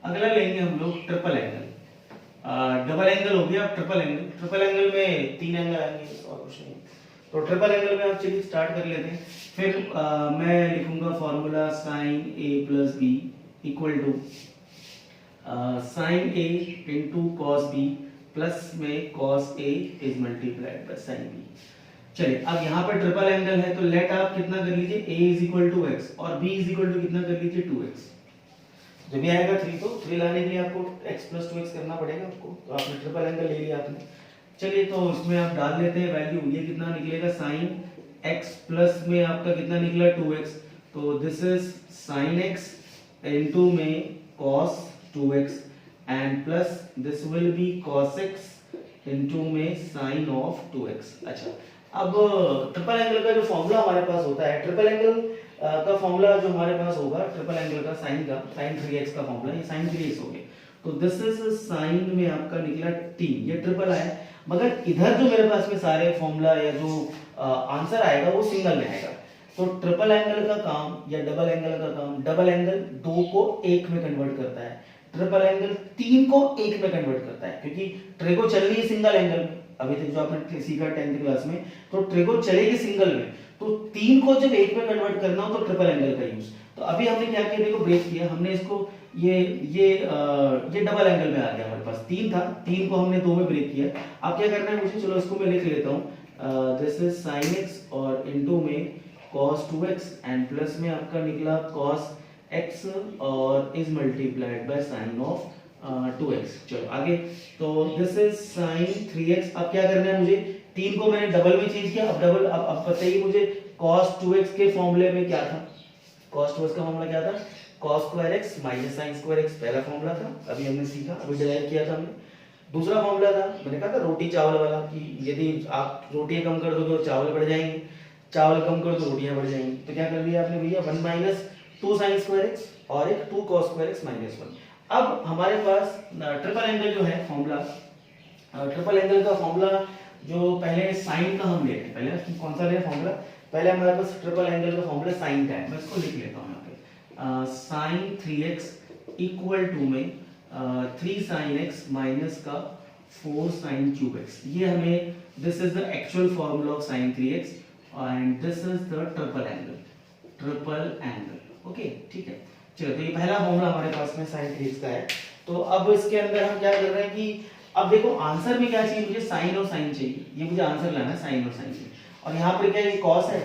अगला लेंगे हम लोग ट्रिपल एंगल। डबल एंगल हो गया, ट्रिपल एंगल। ट्रिपल एंगल में 3 एंगल आएंगे और कुछ नहीं। तो ट्रिपल एंगल में आप चलिए स्टार्ट कर लेते हैं। फिर मैं लिखूंगा formula sin a plus b equal to sin a into cos b plus में cos a is multiplied by sin b। चलिए अब यहाँ पर ट्रिपल एंगल है, तो लेट आप कितना कर लीजिए, a is equal to x और b इज इक्वल टू कितना कर लीजिए 2x। जब ये आएगा 3, तो 3 लाने के लिए आपको x प्लस 2x करना पड़ेगा आपको। तो आपने ट्रिपल एंगल ले लिया आपने। चलिए तो इसमें आप डाल लेते हैं वैल्यू, ये कितना निकलेगा sin x प्लस में आपका कितना निकला 2x, तो this is sin x into में cos 2x and plus this will be cos x into में sin ऑफ 2x। अच्छा, अब ट्रिपल एंगल का जो फॉर्मूला हमारे पास होता है, ट्रिपल एंगल का फॉर्मूला जो हमारे पास होगा ट्रिपल एंगल का, साइन का, sin 3x का फॉर्मूला, ये sin 3x हो गया। तो दिस इज sin में आपका निकला 3, ये ट्रिपल आया। मगर इधर जो मेरे पास में सारे फॉर्मूला या जो आंसर आएगा वो सिंगल में आएगा। तो ट्रिपल एंगल का काम या डबल एंगल का काम, डबल एंगल 2 को 1 में कन्वर्ट करता है, ट्रिपल एंगल 3 को 1 में कन्वर्ट करता है, क्योंकि ट्रिगो चल रही है सिंगल एंगल में। अभी तक जो आपने सीखा 10th क्लास में, तो ट्रिगो चलेगी सिंगल में, तो 3 को जब 1 में कन्वर्ट करना हो तो ट्रिपल एंगल का यूज। तो अभी हमने क्या किया, देखो ब्रेक किया हमने इसको, ये डबल एंगल में आ गया हमारे पास। 3 था, 3 को हमने 2 में ब्रेक किया। अब क्या करना है मुझे, चलो इसको मैं लिख लेता हूँ, दिस इज sin x और इनटू में cos 2x एंड प्लस में आपका निकला cos x और is multiplied by sin of 2x। चलो आगे, तो दिस इज sin 3x। अब क्या करना है मुझे, 3 को मैंने डबल में चेंज किया। अब डबल, अब बताइए मुझे cos 2x के फॉर्मूले में क्या था, cos 2x का फॉर्मूला क्या था, cos square x minus sin square x पहला फॉर्मूला था, अभी हमने सीखा, अभी डिराइव किया था हमने। दूसरा फॉर्मूला था, मैंने कहा था रोटी चावल वाला, कि यदि आप रोटियां कम कर दो तो चावल बढ़ जाएंगे, चावल कम कर दो रोटियां बढ़ जाएंगी। तो क्या कर लिया आपने भैया, 1 माइनस 2 sin स्क्वायर x और एक 2 cos स्क्वायर x माइनस 1। अब हमारे पास ट्रिपल एंगल जो है फॉर्मूला, ट्रिपल एंगल का फॉर्मूला जो पहले साइन का हम लेते हैं, पहले कौन सा ले फॉर्मूला, पहले हमारे पास ट्रिपल एंगल का फॉर्मूला साइन का है, मैं इसको लिख लेता हूँ यहाँ पे, साइन 3x इक्वल टू में 3 sin x माइनस का 4 sin क्यूब x, ये हमें this is the actual formula of sin 3x and this is the triple angle. Okay ठीक है, चलो तो ये पहला फॉर्मूला हमारे पास में sin 3x का है। तो अब इसके अंदर हम क्या कर रहे हैं कि अब देखो आंसर में क्या चाहिए, मुझे साइन और साइन चाहिए, ये मुझे आंसर लाना है साइन और साइन चाहिए, और यहाँ पर क्या ये कॉस है,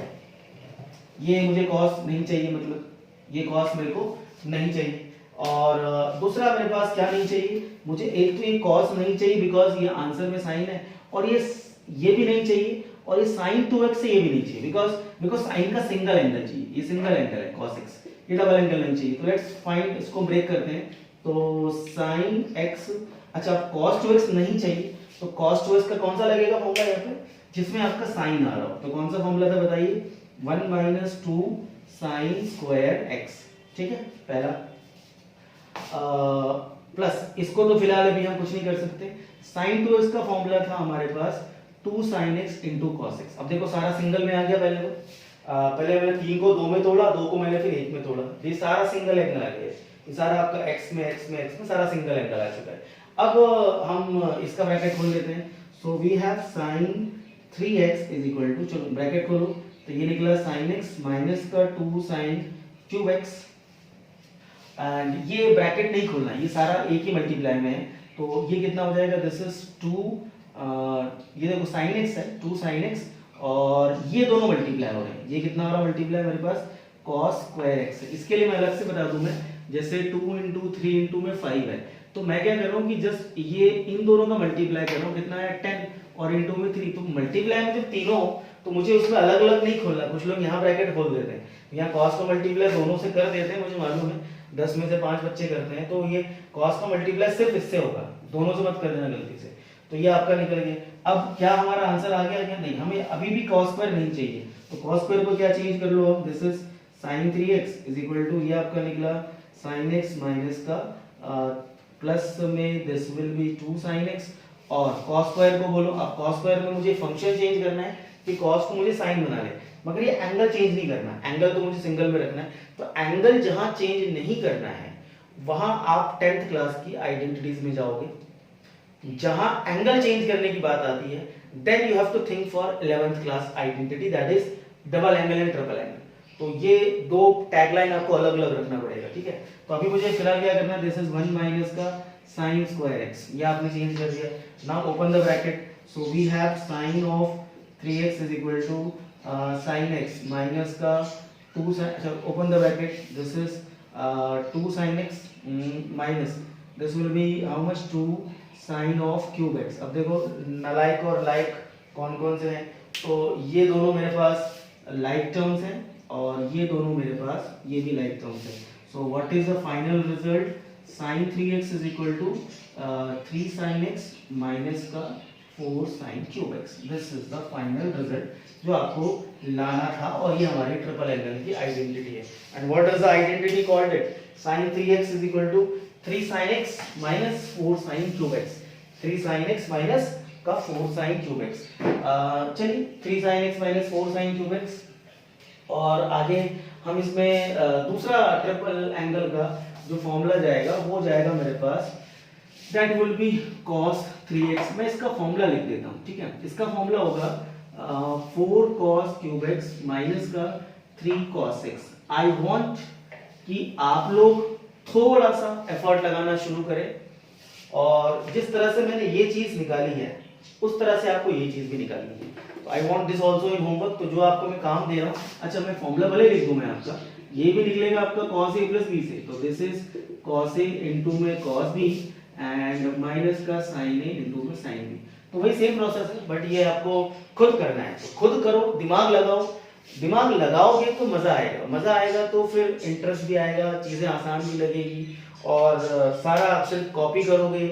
ये मुझे कॉस नहीं चाहिए, मतलब ये कॉस मेरे को नहीं चाहिए, और दूसरा मेरे पास क्या नहीं चाहिए, मुझे एक तो ये कॉस नहीं चाहिए बिकॉज ये आंसर में साइन है, और ये भी नहीं चाहिए, और ये साइन 2x से ये भी नहीं चाहिए बिकॉज साइन का सिंगल एंगल चाहिए, ये सिंगल एंगल है cos x, ये डबल एंगल नहीं चाहिए। तो लेट्स फाइंड, इसको ब्रेक करते हैं, तो sin x, अच्छा cos 2x नहीं चाहिए, तो cos 2x का कौन सा लगेगा फॉर्मूला यहाँ पे, जिसमें आपका साइन आ रहा हो, तो कौन सा फॉर्मूला था बताइए, 1 - 2 sin स्क्वायर x, ठीक है पहला, प्लस इसको तो फिलहाल अभी हम कुछ नहीं कर सकते, sin 2x का फॉर्मूला था हमारे पास 2 sin x into cos x। अब देखो सारा सिंगल में आ गया, पहले मैंने 3 को 2 में तोड़ा, 2 को मैंने फिर 1 में तोड़ा, ये सारा सिंगल एंगल आ गया, ये सारा आपका x में सारा सिंगल एंगल आ चुका है। अब हम इसका ब्रैकेट खोल लेते हैं, so we have sin 3x is equal to, चलो ब्रैकेट खोलो, तो ये निकला sin x माइनस का 2 sin क्यूब x, एंड ये ब्रैकेट नहीं खोलना, ये सारा एक ही मल्टीप्लाई में है, तो ये कितना हो जाएगा, दिस इज 2, ये देखो sin x है 2 sin x, और ये दोनों मल्टीप्लाई हो रहे हैं, ये कितना हो रहा है मल्टीप्लाई मेरे पास cos स्क्वायर x है। इसके लिए मैं अलग से बता दूं, मैं जैसे 2 × 3 × में 5 है, तो मैं क्या कर रहा हूँ कि जस्ट ये इन दोनों का मल्टीप्लाई कर रहा हूँ, कितना है 10, और इनटू में 3, तो मल्टीप्लाई में जब तीनों हो तो मुझे उसमें अलग अलग नहीं खोलना, कुछ लोग यहाँ ब्रैकेट खोल देते हैं, यहाँ cos का मल्टीप्लाई दोनों से कर देते हैं, मुझे मालूम है 10 में से 5 बच्चे करते हैं, तो ये cos का मल्टीप्लाई सिर्फ इससे होगा, दोनों से मत कर देना गलती से, तो ये आपका निकल गया। अब क्या हमारा आंसर आ गया क्या, नहीं, हमें अभी भी cos स्क्वायर नहीं चाहिए, तो cos स्क्वायर को क्या चेंज कर लो, this is sin 3x is equal to, ये आपका निकला sin x माइनस का प्लस में this will be 2 sin x, और cos स्क्वायर को बोलो, अब cos स्क्वायर में मुझे फंक्शन चेंज करना है कि cos को मुझे sin बना ले, मगर ये एंगल चेंज नहीं करना, एंगल तो मुझे सिंगल में रखना है, तो एंगल जहां चेंज नहीं करना है वहां आप 10th क्लास की आइडेंटिटीज में जाओगे, जहां एंगल चेंज करने की बात आती है then you have to think for 11th class identity, that is double angle and triple angle. तो ये दो टैगलाइन आपको अलग अलग रखना पड़ेगा, ठीक है। तो अभी मुझे फिलहाल क्या करना है, दिस इज 1 माइनस का sin स्क्वायर x, ये आपने चेंज कर दिया, now open the bracket, so we have sin of 3x is equal to sin x minus का 2 sin, अच्छा open the bracket, this is 2 sin x minus this will be how much 2 sin of cube x। अब देखो नालायक और like कौन कौन से हैं, तो ये दोनों मेरे पास लाइक टर्म्स हैं और ये दोनों मेरे पास ये भी लाइक टर्म्स हैं। So what is the final result, sin 3x is equal to 3 sin x minus का 4 sin cube x। This is the final result जो आपको लाना था, और ये हमारी ट्रिपल एंगल की आइडेंटिटी है। And what is the identity called it, sin 3x is equal to 3 sin x minus 4 sin cube x, 3 sin x minus का 4 sin क्यूब x। चलिए 3 sin x minus 4 sin cube x, और आगे हम इसमें दूसरा triple angle का जो formula जाएगा वो जाएगा मेरे पास, that will be cos 3x। मैं इसका फॉर्मूला लिख देता हूँ, ठीक है। इसका फॉर्मूला होगा 4 cos क्यूब x माइनस का 3 cos x। आई वांट कि आप लोग थोड़ा सा एफर्ट लगाना शुरू करें, और जिस तरह से मैंने ये चीज निकाली है उस तरह से आपको ये चीज भी निकालनी है। तो I want this also in homework. तो जो आपको मैं काम दे रहा हूँ, अच्छा मैं फॉर्मूला भले लिख दूं मैं आपका, ये भी निकलेगा आपका cos a प्लस b से, तो this is cos a into में cos b एंड माइनस का sin a इनटू में sin b। तो वही सेम प्रोसेस है, बट ये आपको खुद करना है, तो खुद करो, दिमाग लगाओ। दिमाग लगाओगे तो मजा आएगा, मजा आएगा तो फिर इंटरेस्ट भी आएगा, चीजें आसान भी लगेगी, और सारा आप सिर्फ कॉपी करोगे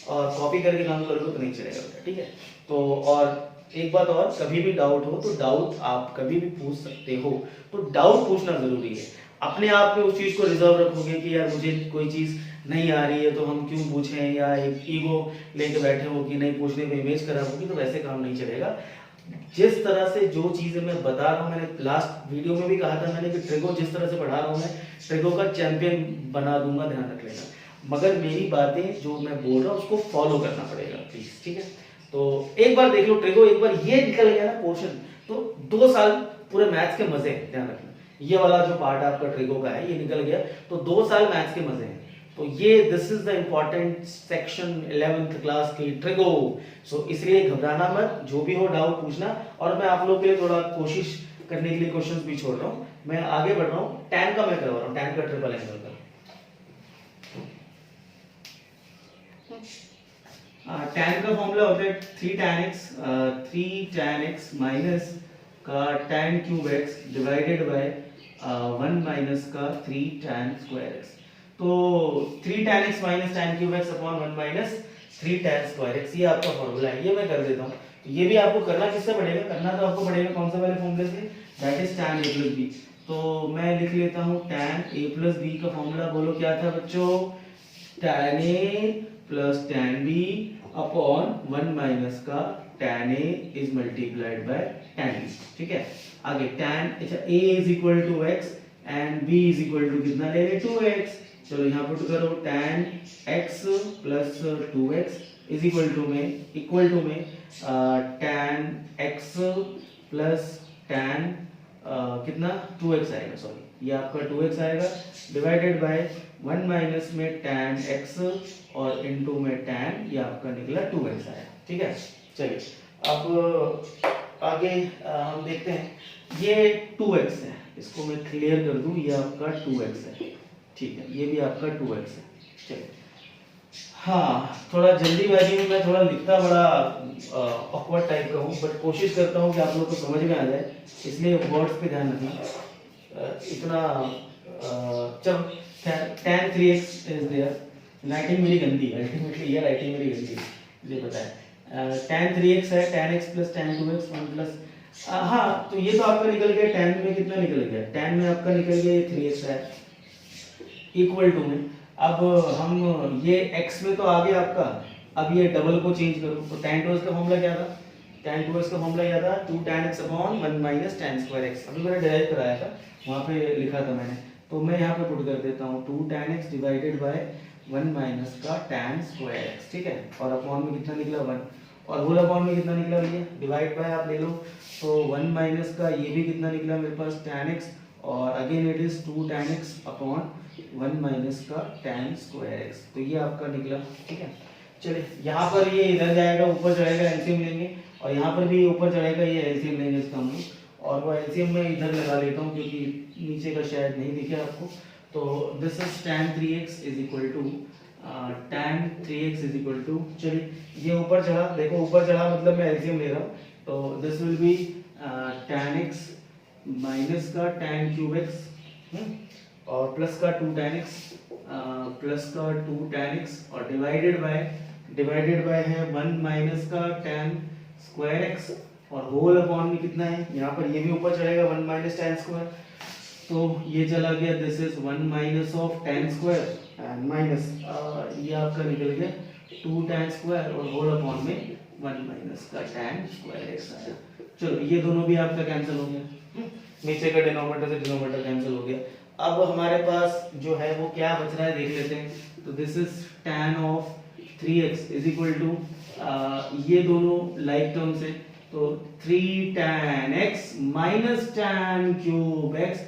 और कॉपी करके काम करोगे तो नहीं चलेगा, ठीक है। तो और एक बात और, कभी भी डाउट हो तो डाउट आप कभी भी पूछ सकते हो, तो डाउट पूछना जरूरी है। अपने आप में उस चीज को रिजर्व रखोगे कि यार मुझे कोई चीज नहीं आ रही है तो हम क्यों पूछें, या एक ईगो लेके बैठे हो कि नहीं पूछने में इमेज खराब होगी, तो वैसे काम नहीं चलेगा। जिस तरह से जो चीजें मैं बता रहा हूँ, मैंने लास्ट वीडियो में भी कहा था मैंने कि ट्रिगो जिस तरह से पढ़ा रहा हूँ मैं ट्रिगो का चैंपियन बना दूंगा, ध्यान रख लेना। मगर मेरी बातें जो मैं बोल रहा हूँ उसको फॉलो करना पड़ेगा प्लीज, ठीक है। तो एक बार देख लो ट्रिगो, एक बार ये निकल गया ना पोर्शन, तो 2 साल पूरे मैथ्स के मजे, ध्यान रखना। ये वाला जो पार्ट आपका ट्रिगो का है ये निकल गया तो 2 साल मैथ्स के मजे हैं। तो ये this is the important section 11th class की ट्रिगो। सो इसलिए घबराना मत, जो भी हो डाउट पूछना, और मैं आप लोग के लिए थोड़ा कोशिश करने के लिए क्वेश्चंस भी छोड़ रहा हूँ। मैं आगे बढ़ रहा हूँ, टैन का मैं करवा रहा हूँ, टैन का ट्रिपल एंगल का। टैन का फॉर्मूला होता है 3 tan x माइनस का tan cube x divided by 1 minus का 3 tan स्क्वायर x। तो 3 tan x minus tan cube x upon 1 minus 3 tan square x, ये आपका फॉर्मूला है। ये मैं कर देता हूँ। तो ये भी आपको करना किससे पड़ेगा, करना तो आपको पड़ेगा कौन सा वाले फॉर्मूले से, that is tan a plus b। तो मैं लिख लेता हूँ tan a प्लस b का फॉर्मूला, बोलो क्या था बच्चों, tan a plus tan b upon 1 minus का tan a is multiplied by tan b, ठीक है। आगे tan, अच्छा a is equal to x and b is equal to कितना ले रहे 2x। चलो यहाँ पुट करो tan x plus 2x is equal to में tan x प्लस tan कितना 2x आएगा, सॉरी ये आपका 2x आएगा, डिवाइडेड बाय 1 माइनस में tan x और इनटू में tan, ये आपका निकला 2x आया, ठीक है। चलिए अब आगे हम देखते हैं, ये 2x है, इसको मैं क्लियर कर दूं, ये आपका 2x है, ठीक है, ये भी आपका 2x है। चलिए हाँ, थोड़ा जल्दीबाजी में मैं थोड़ा लिखता बड़ा ऑकवर्ड टाइप का हूँ, बट कोशिश करता हूँ कि आप लोग को समझ में आ जाए, इसलिए वर्ड्स पे ध्यान रखना। इतना चलो tan 3x is there, writing मेरी गंदी है, अल्टीमेटली ये राइटिंग मेरी गंदी है, मुझे पता है। tan 3x है, tan x plus tan 2x 1 plus, हाँ तो ये तो आपका निकल गया, tan में कितना निकल गया, tan में आपका निकल गया ये 3x है, इक्वल टू में अब हम ये x में तो आ गया आपका, अब ये डबल को चेंज करो तो tan 2x का फॉर्मूला क्या था, tan 2x का फॉर्मूला क्या था 2 tan x upon 1 minus tan square x। अभी मैंने डिराइव कराया था, वहाँ पे लिखा था मैंने, तो मैं यहाँ पे पुट कर देता हूँ 2 tan x divided by 1 minus का tan स्क्वायर x, ठीक है। और अपॉन में कितना निकला 1, और होल अपॉन में कितना निकला भैया, डिवाइड बाय आप ले लो, तो 1 माइनस का ये भी कितना निकला मेरे पास tan x, और again it is 2 tan x upon 1 minus का tan स्क्वायर x, तो ये आपका निकला, ठीक है। चलिए यहाँ पर ये इधर जाएगा, ऊपर चढ़ेगा, एलसीएम लेंगे, और यहाँ पर भी ऊपर चढ़ेगा, ये एलसीएम लेंगे इसका हम लोग, और वो एलसीएम में इधर लगा लेता हूँ क्योंकि नीचे का शायद नहीं दिखे आपको। तो this is tan 3x is equal to tan 3x is equal to, चलिए ये ऊपर चढ़ा, देखो ऊपर चढ़ा मतलब मैं एलसीएम ले रहा हूँ, तो this will be tan x minus का tan क्यूब x और प्लस का 2 tan x प्लस का 2 tan x और डिवाइडेड बाय है 1 माइनस का tan स्क्वायर x, और होल अपॉन में कितना है, यहाँ पर ये भी ऊपर चढ़ेगा 1 माइनस tan स्क्वायर, तो ये चला गया, this is 1 minus of tan square and minus ये आपका निकल गया 2 tan स्क्वायर और होल अपॉन में 1 माइनस का tan स्क्वायर x आया। चलो ये दोनों भी आपका कैंसिल हो गया, नीचे का डिनोमिनेटर से डिनोमिनेटर कैंसिल हो गया। अब हमारे पास जो है वो क्या बच रहा है देख लेते हैं, तो this is tan of 3x is equal to, ये दोनों लाइक टर्म्स है, तो 3 tan x minus tan cube x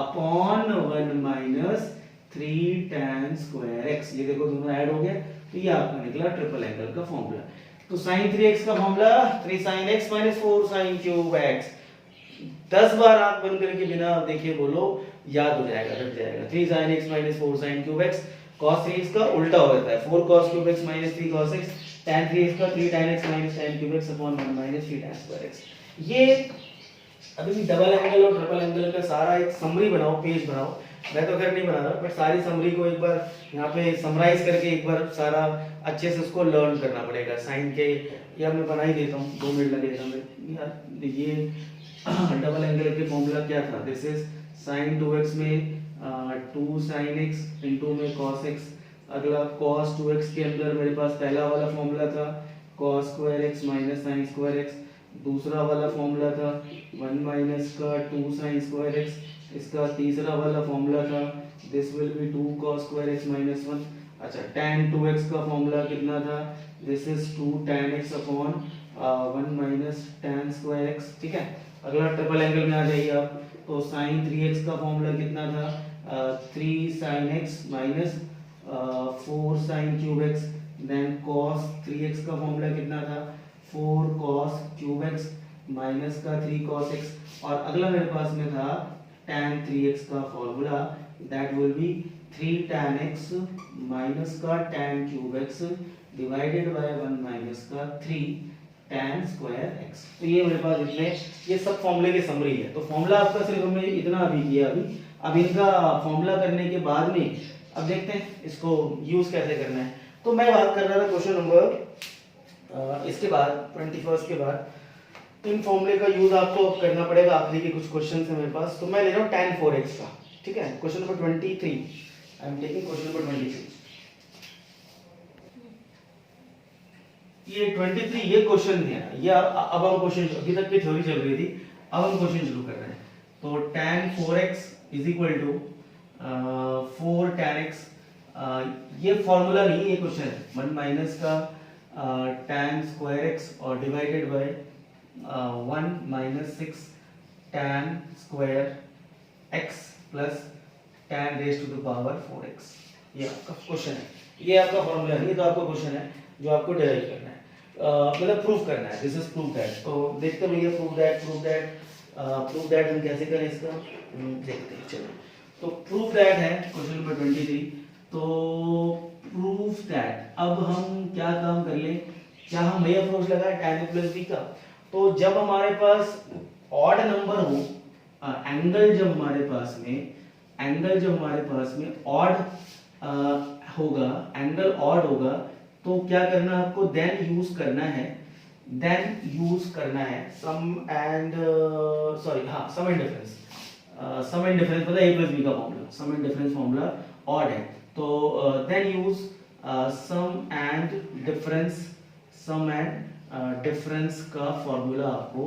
upon 1 minus 3 tan square x, ये देखो दोनों ऐड हो गए, तो ये आपका निकला ट्रिपल एंगल का फॉर्मूला। तो sin 3x का formula 3 sin x minus 4 sin cube x, 10 बार आंख बंद करके बिना देखे बोलो, याद हो जाएगा, रट जाएगा। 3 sin x minus 4 sin cube x, cos 3x का उल्टा हो जाता है, 4 cos cube x minus 3 cos x, tan 3x का 3 tan x minus tan cube x upon 1 minus 3 tan square x। ये अभी भी डबल एंगल और ट्रिपल एंगल का सारा एक समरी बनाओ, पेज बनाओ, मैं तो खैर नहीं बना रहा, बट सारी समरी को एक बार यहाँ पे समराइज करके एक बार सारा अच्छे से उसको लर्न करना पड़ेगा। साइन के या मैं बना ही देता हूँ, 2 मिनट लगेगा मैं यार। ये डबल एंगल के फॉर्मूला क्या था, दिस इज sin 2x में 2 sin x इनटू में cos x अगला cos 2x के अंदर मेरे पास पहला वाला फॉर्मूला था cos square x minus sign square x, दूसरा वाला फॉर्मूला था 1 माइनस का 2 साइन स्क्वायर x, इसका तीसरा वाला फॉर्मूला था this will be 2 cos square x minus 1। अच्छा tan 2x का फॉर्मूला कितना था, this is 2 tan x upon 1 minus tan square x। ठीक है, अगला ट्रिपल एंगल में आ जाइए आप, तो sin 3x का फॉर्मूला कितना था 3 sin x minus 4 sin cube x, then cos 3x का फॉर्मूला कितना था 4 cos क्यूब x माइनस का 3 cos x, और अगला मेरे पास में था tan 3x का formula that will be 3 tan x minus का tan cube x divided by 1 minus का 3 tan स्क्वायर x। तो ये मेरे पास इतने, ये सब फॉर्मूले की समरी है। तो फॉर्मूला आपका सिर्फ हमने इतना अभी किया अब इनका फॉर्मूला करने के बाद में अब देखते हैं इसको यूज कैसे करना है। तो मैं बात कर रहा था क्वेश्चन नंबर इसके बाद 21 के बाद इन फॉर्मूले का यूज आपको अब करना पड़ेगा। आखिरी के कुछ क्वेश्चन है मेरे पास, तो मैं ले रहा हूँ tan 4x का। ठीक है, question number 23, I am taking question number 23। ये 23 ये क्वेश्चन है, ये अब हम क्वेश्चन, अभी तक की थ्योरी चल रही थी, अब हम क्वेश्चन शुरू कर रहे हैं। तो tan 4x is equal to 4 tan x, ये फॉर्मूला नहीं, ये क्वेश्चन है 1 माइनस का tan स्क्वायर x और divided by 1 minus 6 tan square x plus tan raise to the power 4x। ये आपका क्वेश्चन है, ये आपका फॉर्मूला नहीं, तो आपका क्वेश्चन है जो आपको डिराइव करना है, मतलब प्रूफ करना है। This is proof that. तो देखते हैं भैया प्रूफ दैट हम कैसे करें इसका, देखते हैं। चलो, तो प्रूफ दैट है क्वेश्चन नंबर 23। तो प्रूफ दैट, अब हम क्या काम कर लें, क्या हम वही अप्रोच लगाए tan a प्लस b का। तो जब हमारे पास ऑड नंबर हो, एंगल जब हमारे पास में ऑड होगा, एंगल ऑड होगा, तो क्या करना है आपको, देन यूज करना है सम एंड डिफरेंस पता है a प्लस b का formula, sum and difference formula odd है, तो then use sum and difference का फॉर्मूला आपको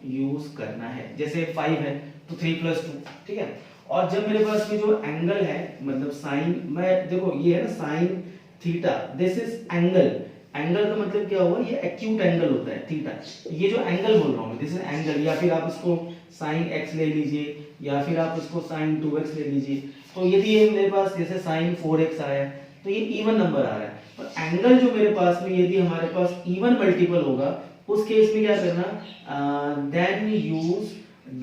यूज करना है। जैसे 5 है तो 3 प्लस 2, ठीक है। और जब मेरे पास में जो एंगल है, मतलब साइन, मैं देखो ये है ना sine theta, this is angle का मतलब क्या हुआ, ये एक्यूट एंगल होता है थीटा। ये जो एंगल बोल रहा हूँ दिस इज एंगल, या फिर आप इसको साइन x ले लीजिए, या फिर आप इसको साइन 2x ले लीजिए। तो यदि ये मेरे पास जैसे साइन 4x आया तो ये इवन नंबर आ रहा है, और एंगल जो मेरे पास में यदि हमारे पास इवन मल्टीपल होगा, उस केस में क्या करना, then use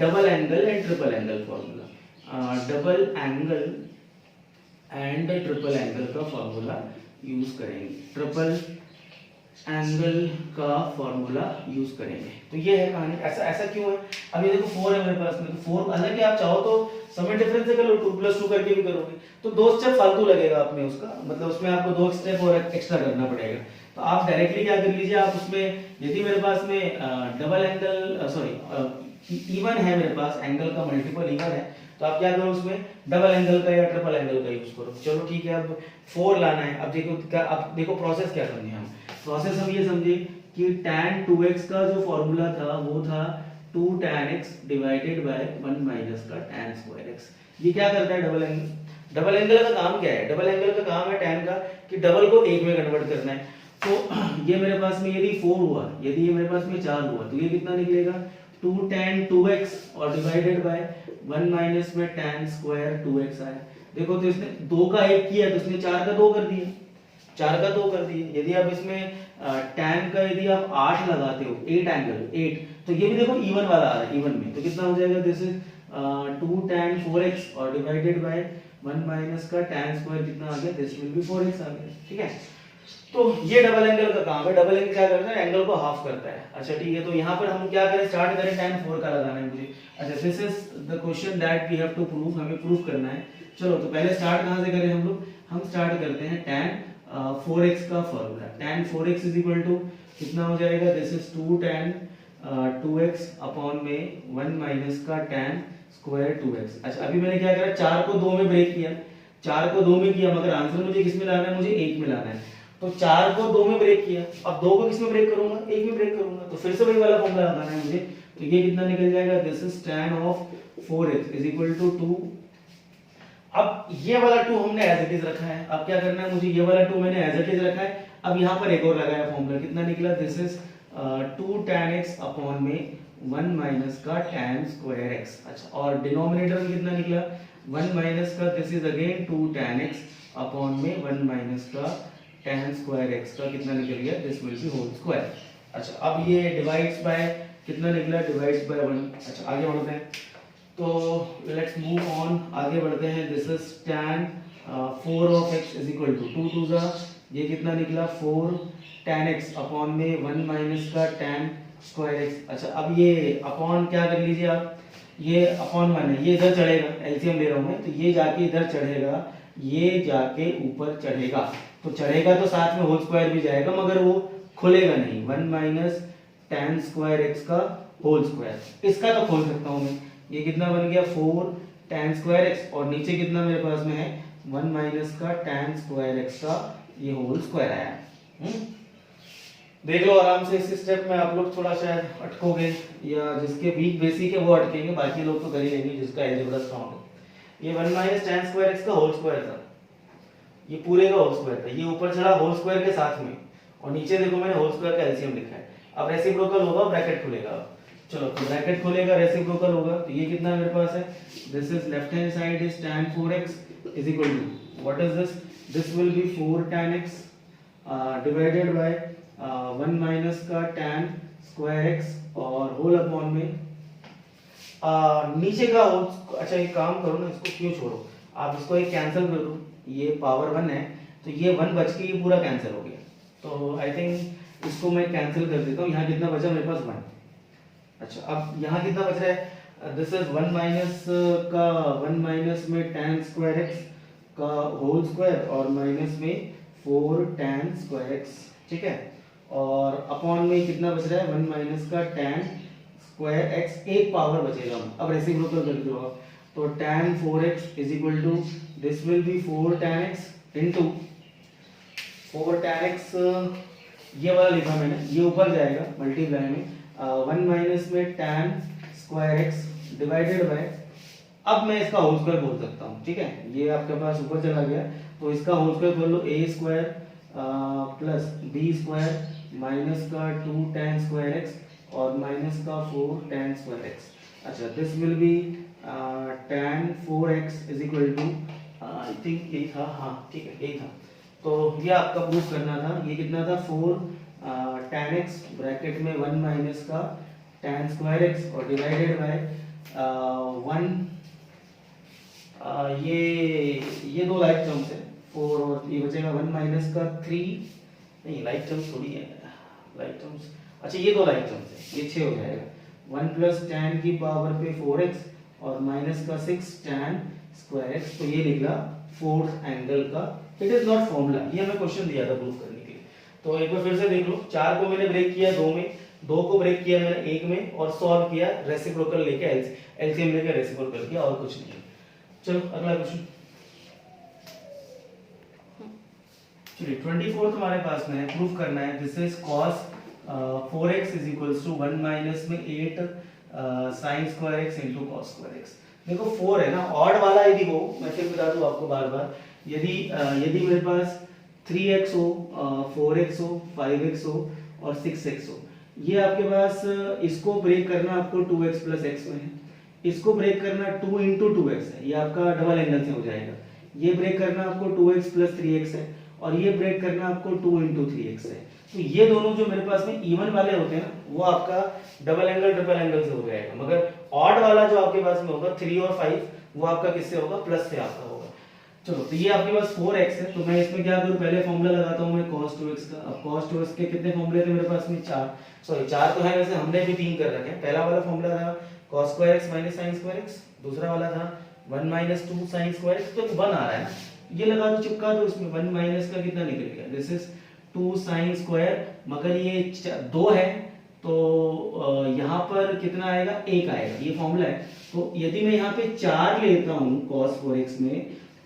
double angle and triple angle formula, double angle and triple angle का फॉर्मूला यूज करेंगे, ट्रिपल एंगल का फॉर्मूला यूज करेंगे। तो ये है कहानी। ऐसा क्यों है, अभी देखो 4 है मेरे पास में, तो 4 हालांकि आप चाहो तो सम डिफरेंस से कर लो, 2 प्लस 2 करके भी करोगे तो 2 स्टेप फालतू लगेगा आपने उसका, मतलब उसमें आपको 2 स्टेप और एक्स्ट्रा करना पड़ेगा। तो आप डायरेक्टली क्या कर लीजिए, आप उसमें यदि मेरे पास में डबल एंगल इवन है, मेरे पास एंगल का मल्टीपल इवन है, तो आप क्या करो उसमें डबल एंगल का या ट्रिपल एंगल का यूज करो। चलो ठीक है, अब 4 लाना है। अब देखो प्रोसेस क्या समझे हम, प्रोसेस हम ये समझे कि tan 2x का जो फॉर्मूला था वो था 2 tan x divided by 1 minus का tan स्क्वायर x। ये क्या करता है, डबल एंगल का काम क्या है, डबल एंगल का काम है tan का कि डबल को एक में कन्वर्ट करना है। तो ये मेरे पास में यदि 4 हुआ, यदि ये मेरे पास में 4 हुआ, तो ये कितना निकलेगा 2 tan 2x और डिवाइडेड बाय 1 माइनस में tan स्क्वायर 2x आया। देखो तो इसने 2 का 1 किया तो इसने 4 का 2 कर दिया, 4 का 2 कर दिए। यदि आप इसमें tan का यदि आप 8 लगाते हो, 8 एंगल 8, तो ये भी देखो इवन वाला आ रहा है, इवन में, तो कितना हो जाएगा, दिस इज 2 tan 4x और डिवाइडेड बाय 1 माइनस का tan स्क्वायर कितना आ गया, दिस विल बी 4x आ गया, ठीक है। तो ये डबल एंगल का काम है। डबल एंगल क्या करता है, एंगल को हाफ करता है। अच्छा ठीक है, तो यहाँ पर हम क्या करें, स्टार्ट करें tan 4 का लगाना है मुझे। अच्छा, this is the question that we have to prove, हमें प्रूव करना है। चलो तो पहले स्टार्ट कहाँ से करें हम लोग, हम स्टार्ट करते हैं tan 4x का formula. tan 4x is equal to कितना हो जाएगा, this is 2 tan 2x upon में 1 माइनस का tan स्क्वायर 2x। अच्छा अभी मैंने क्या करा, 4 को 2 में ब्रेक किया, 4 को 2 में किया, मगर आंसर मुझे किस में लाना है, मुझे 1 में लाना है। तो 4 को 2 में ब्रेक किया, अब 2 को किस में ब्रेक करूंगा, 1 में ब्रेक करूंगा, तो फिर से वही वाला फॉर्मूला लगाना है मुझे। तो ये कितना निकल जाएगा, this is tan of 4x is equal to 2। अब ये वाला 2 हमने एज इट इज रखा है, अब क्या करना है मुझे, ये वाला 2 मैंने एज इट इज रखा है। अब यहाँ पर एक और लगाया फॉर्मूला, कितना निकला, this is 2 tan x upon में 1 माइनस का tan स्क्वायर x। अच्छा, और डिनोमिनेटर में कितना निकला, 1 माइनस का this is again 2 tan x upon में 1 माइनस का tan स्क्वायर x का कितना निकल गया, this will be whole square. अच्छा, अब ये डिवाइड्स बाय कितना निकला, डिवाइड्स बाय 1। अच्छा, आगे बढ़ते हैं, तो लेट्स मूव ऑन, आगे बढ़ते हैं। This is tan 4 of x is equal to 2 टू ज़ा, ये कितना निकला 4 tan x अपॉन में 1 माइनस का tan स्क्वायर x। अच्छा, अब ये अपॉन क्या कर लीजिए आप, ये अपॉन वन है, ये इधर चढ़ेगा, एलसीएम ले रहा हूं मैं, तो ये जाके इधर चढ़ेगा, ये जाके ऊपर चढ़ेगा, तो चढ़ेगा तो साथ में होल स्क्वायर भी जाएगा, मगर वो खुलेगा नहीं। 1 माइनस tan स्क्वायर x का होल स्क्वायर, इसका तो खोल सकता हूं मैं, ये कितना बन गया 4 tan स्क्वायर x, और नीचे कितना मेरे पास में है 1 माइनस का tan स्क्वायर x का ये होल स्क्वायर आया। देख लो आराम से, इस स्टेप में आप लोग थोड़ा शायद अटकोगे, या जिसके वीक बेसिक है वो अटकेंगे, बाकी लोग तो कर ही लेंगे जिसका अलजेब्रा स्ट्रांग है। ये 1 माइनस tan स्क्वायर x का होल स्क्वायर था, ये पूरे का होल स्क्वायर था, ये ऊपर चढ़ा होल स्क्वायर के साथ में, और नीचे देखो मैंने होल स्क्वायर का एलसीएम लिखा है। अब रेसिप्रोकल होगा, ब्रैकेट खुलेगा, चलो तो ब्रैकेट खुलेगा, रेसिप्रोकल होगा, तो ये कितना मेरे पास है, this is left hand side is tan 4x is equal to what is this, this will be 4 tan x divided by 1 minus का tan स्क्वायर x और होल अपॉन में नीचे का होल। अच्छा, एक काम करो ना, इसको क्यों छोड़ो, आप इसको एक कैंसिल कर दो, ये पावर 1 है तो ये 1 बच के ये पूरा कैंसिल हो गया, तो आई थिंक इसको मैं कैंसिल कर देता हूँ। यहाँ कितना बचा मेरे पास 1। अच्छा, अब यहाँ कितना बच रहा है, दिस इज 1 माइनस का 1 माइनस में tan स्क्वायर x का होल स्क्वायर और माइनस में 4 tan स्क्वायर x, ठीक है, और अपॉन में कितना बच रहा है 1 माइनस का tan स्क्वायर x, एक पावर बचेगा। अब रेसिप्रोकल कर दो आप, तो tan 4x is equal to this will be 4 tan x into 4 tan x, ये वाला लिखा मैंने, ये ऊपर जाएगा मल्टीप्लाई में 1 माइनस में tan square x divided bye, अब मैं इसका होल स्क्वायर बोल सकता हूँ, ठीक है, ये आपके पास ऊपर चला गया, तो इसका होल स्क्वायर बोल लो a square plus b square minus का 2 tan स्क्वायर x और माइनस का 4 tan स्क्वायर x। अच्छा, this will be tan 4x is equal to, I think ये था, हाँ ठीक है यही था, तो ये आपका प्रूफ करना था। ये कितना था 4 tan x ब्रैकेट में 1 माइनस का tan स्क्वायर x और डिवाइडेड बाय 1, ये दो लाइक टर्म्स है 4 और ये बचेगा 1 माइनस का 3, नहीं लाइक टर्म्स थोड़ी है, लाइक टर्म्स, अच्छा ये दो लाइक टर्म्स है, ये 6 हो जाएगा 1 प्लस tan की पावर पे 4x और माइनस का 6 tan स्क्वायर x, तो ये निकला फोर्थ एंगल का। इट इज नॉट फॉर्मूला, ये मैं क्वेश्चन दिया था प्रूफ करने के लिए। तो एक बार फिर से देख लो, 4 को मैंने ब्रेक किया 2 में, 2 को ब्रेक किया मैंने 1 में और सॉल्व किया रेसिप्रोकल लेके, एलसीएम लेके रेसिप्रोकल किया, और कुछ नहीं। चलो अगला क्वेश्चन, चलिए 24 हमारे पास में है, प्रूफ करना है। This is cos 4x is equals to 1 minus में 8 sin square x into cos square x। देखो 4 है ना, ऑड वाला यदि हो, मैं फिर बता दूं आपको बार बार, यदि मेरे पास 3x हो, 4x हो, 5x हो और 6x हो, ये आपके पास, इसको ब्रेक करना आपको 2x प्लस x में है, इसको ब्रेक करना 2 इंटू 2x है, ये आपका डबल एंगल से हो जाएगा, ये ब्रेक करना आपको 2x प्लस 3x है, और ये ब्रेक करना आपको 2 इंटू 3x है। तो ये दोनों जो मेरे पास में इवन वाले होते हैं ना, वो आपका डबल एंगल ट्रिपल एंगल से हो जाएगा, मगर ऑड वाला जो आपके पास में होगा 3 और 5, वो आपका किससे होगा, प्लस से आपका होगा। चलो, तो ये आपके पास 4x है, तो मैं इसमें क्या करूं, पहले फॉर्मूला लगाता हूं मैं cos 2x का। अब cos 2x के कितने फॉर्मूले थे मेरे पास में, 4 तो है, वैसे हमने भी 3 कर रखे हैं। पहला वाला फॉर्मूला था cos square x minus sin square x, दूसरा वाला था 1 माइनस 2 sin स्क्वायर x, तो 1 आ रहा है ना, ये लगा दो, चिपका दो इसमें, 1 माइनस का कितना निकल गया, दिस इज 2 sin स्क्वायर, मगर ये 2 है तो यहाँ पर कितना आएगा, 1 आएगा, ये फॉर्मूला है। तो यदि मैं यहाँ पे 4 लेता हूँ cos 4x में,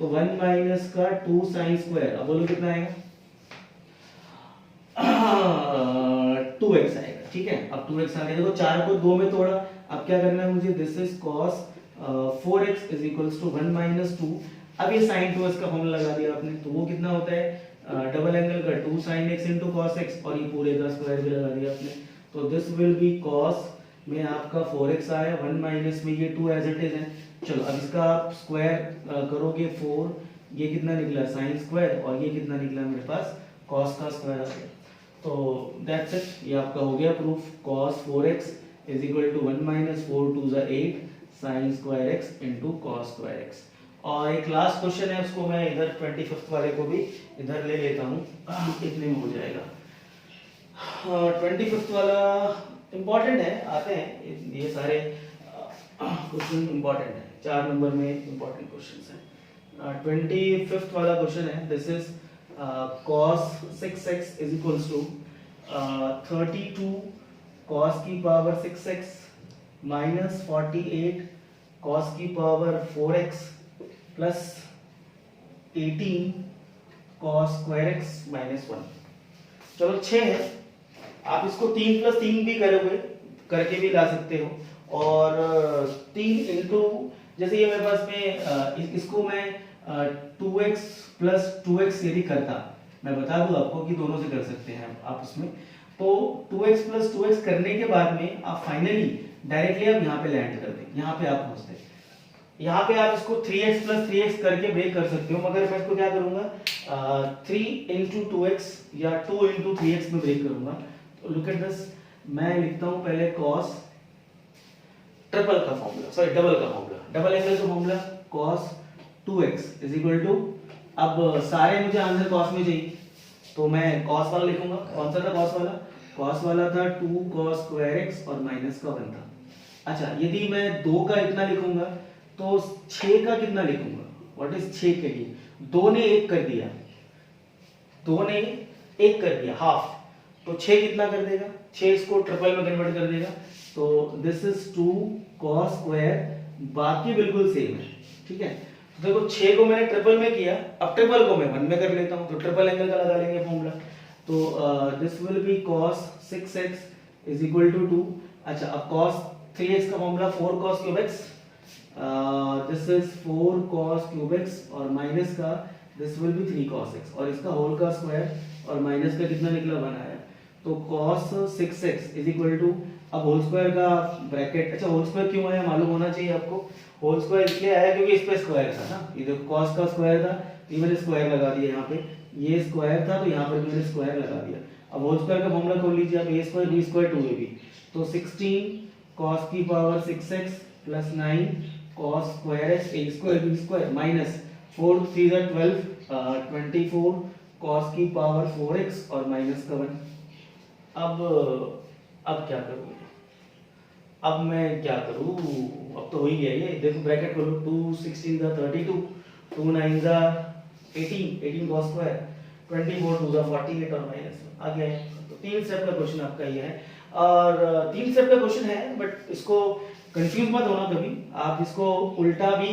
तो 1 माइनस का 2 साइन स्क्वायर, अब बोलो कितना आएगा? 2x आएगा। ठीक है, अब 2x आ गया। देखो 4 को 2 में तोड़ा, अब क्या करना है मुझे? This is cos 4x is equals to 1 minus 2। अब ये sin 2x का फॉर्मूला लगा दिया आपने, तो वो कितना होता है? डबल एंगल का 2 sin x into cos x, और ये पूरे का स्क्वायर भी लगा दिया आपने। तो दिस विल बी cos में आपका 4x आया, 1 माइनस में ये 2 एज इट इज है। चलो अब इसका आप स्क्वायर करोगे 4, ये कितना निकला? sin स्क्वायर, और ये कितना निकला मेरे पास? cos का स्क्वायर आ गया। तो दैट्स इट, ये आपका हो गया proof. cos 4x is equal to 1 minus 4 2 ज़ा 8 sin square x into cos square x। और एक लास्ट क्वेश्चन है, उसको मैं इधर 25th वाले को भी इधर ले लेता हूँ, कितने में हो जाएगा? 25th वाला इम्पोर्टेंट है, आते हैं ये सारे क्वेश्चन इम्पोर्टेंट है, 4 नंबर में इम्पोर्टेंट क्वेश्चन है। 25th वाला क्वेश्चन है, this is cos 6x is equals to 32 cos की पावर 6x माइनस 48 cos की power 4x plus 18 cos square x minus 1। चलो 6 है, आप इसको 3 प्लस 3 भी करोगे, करके भी ला सकते हो, और 3 इंटू, जैसे ये मेरे पास में इसको मैं 2x प्लस 2x यदि करता, मैं बता दूं आपको कि दोनों से कर सकते हैं आप इसमें। तो 2x प्लस 2x करने के बाद में आप फाइनली डायरेक्टली आप यहाँ पे लैंड कर दें, यहाँ पे आप पहुँचते। यहाँ पे आप इसको 3x प्लस 3x करके ब्रेक कर सकते हो, मगर मैं इसको क्या करूंगा? 3 इंटू 2x या 2 इंटू 3x में ब्रेक करूंगा। तो लुक एट दिस, मैं लिखता हूं पहले cos ट्रिपल का फॉर्मूला, सॉरी डबल का फॉर्मूला, डबल एंगल का formula cos 2x is equal to, अब सारे मुझे आंसर cos में चाहिए, तो मैं cos वाला लिखूंगा। कौन सा था cos वाला? cos वाला था 2 cos स्क्वायर x और माइनस का 1 था। अच्छा, यदि मैं 2 का इतना लिखूंगा तो 6 का कितना लिखूंगा? व्हाट इज 6 के लिए? 2 ने 1 कर दिया, 2 ने 1 कर दिया, हाफ, तो 6 कितना कर देगा? 6 इसको ट्रिपल में कन्वर्ट कर देगा। तो दिस इज 2 cos स्क्वायर, बाकी बिल्कुल सेम है। ठीक है, तो देखो 6 को मैंने ट्रिपल में किया, अब ट्रिपल को मैं 1 में कर लेता हूं, तो ट्रिपल एंगल का लगा लेंगे फॉर्मूला। तो this will be cos 6x is equal to 2। अच्छा, अब cos 3x का formula 4 cos cube x, this is 4 cos cube x, और माइनस का this will be 3 cos x, और इसका होल का स्क्वायर, और माइनस का कितना निकला? 1 आया। तो cos 6x is equal to, अब होल स्क्वायर का ब्रैकेट, अच्छा होल स्क्वायर क्यों आया मालूम होना चाहिए आपको। होल स्क्वायर इसलिए आया क्योंकि इस पे स्क्वायर था ना, ये देखो cos का स्क्वायर था, ये मैंने स्क्वायर लगा दिया यहाँ पे, ये स्क्वायर था तो यहाँ पर मैंने स्क्वायर लगा दिया। अब होल स्क्वायर का फॉर्मूला खोल लीजिए आप, a square b square 2ab, तो 16 cos की power 6x plus 9 cos square x a square b square minus 4 3 जा 12 24 cos की पावर 4x और माइनस का 1। अब क्या करूँ? अब मैं क्या करूँ? अब तो हो ही गया ये, देखो ब्रैकेट खोलो, 2 16 जा 32, 2 9 जा 18 18 cos स्क्वायर, 24 2 जा 48 और माइनस आ गया है। तो 3 स्टेप का क्वेश्चन आपका ये है, और 3 स्टेप का क्वेश्चन है, बट इसको कंफ्यूज मत होना कभी, आप इसको उल्टा भी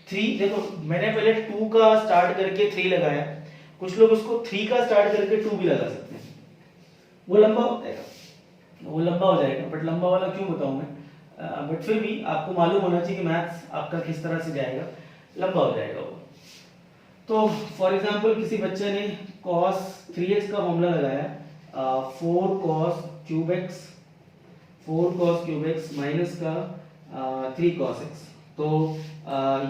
3, देखो मैंने पहले 2 का स्टार्ट करके 3 लगाया, कुछ लोग उसको 3 का स्टार्ट करके 2 भी लगा सकते हैं, वो लंबा हो जाएगा, बट लंबा वाला क्यों बताऊं मैं, बट फिर भी आपको मालूम होना चाहिए कि मैथ्स आपका किस तरह से जाएगा, लंबा हो जाएगा वो। तो फॉर एग्जांपल किसी बच्चे ने cos 3x का फॉर्मूला लगाया, 4 cos क्यूब x माइनस का 3 cos x, तो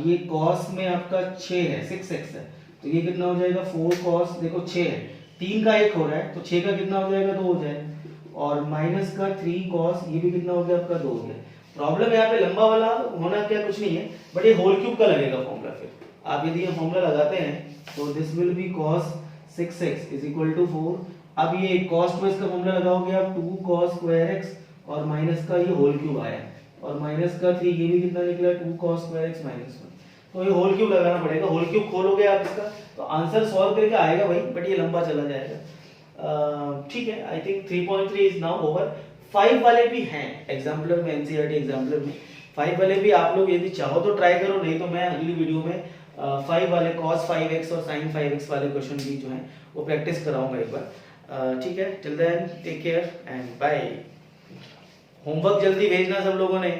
ये cos में आपका 6 है, 6x है, तो ये कितना हो जाएगा? 4 cos, देखो 6 है, 3 का 1 हो रहा है, तो 6 का कितना हो जाएगा? 2 हो जाएगा, और माइनस का 3 cos, ये भी कितना हो गया आपका? 2 हो गया। प्रॉब्लम यहाँ पे लंबा वाला होना क्या कुछ नहीं है, बट ये होल क्यूब का लगेगा फॉर्मूला। फिर आप यदि ये फॉर्मूला लगाते हैं तो this will be cos 6x is equal to 4। अब ये cos 2x का फॉर्मूला लगाओगे आप, 2 cos स्क्वायर x और माइनस का ये होल क्यूब आया, और माइनस का 3, ये भी कितना निकला? 2 cos स्क्वायर x माइनस 1। तो ये होल क्यूब लगाना पड़ेगा, होल क्यूब खोलोगे आप इसका तो आंसर सॉल्व करके आएगा भाई, बट ये लंबा चला जाएगा। ठीक है, I think 3.3 is now over. 5 वाले भी हैं एग्जाम्पलर में, एनसीईआरटी एग्जाम्पलर में 5 वाले भी आप लोग यदि चाहो तो ट्राई करो, नहीं तो मैं अगली वीडियो में 5 वाले cos 5x और sin 5x वाले क्वेश्चन भी जो हैं वो प्रैक्टिस कराऊंगा एक बार। ठीक है, till then take care and bye. Homework जल्दी भेजना सब लोगों ने।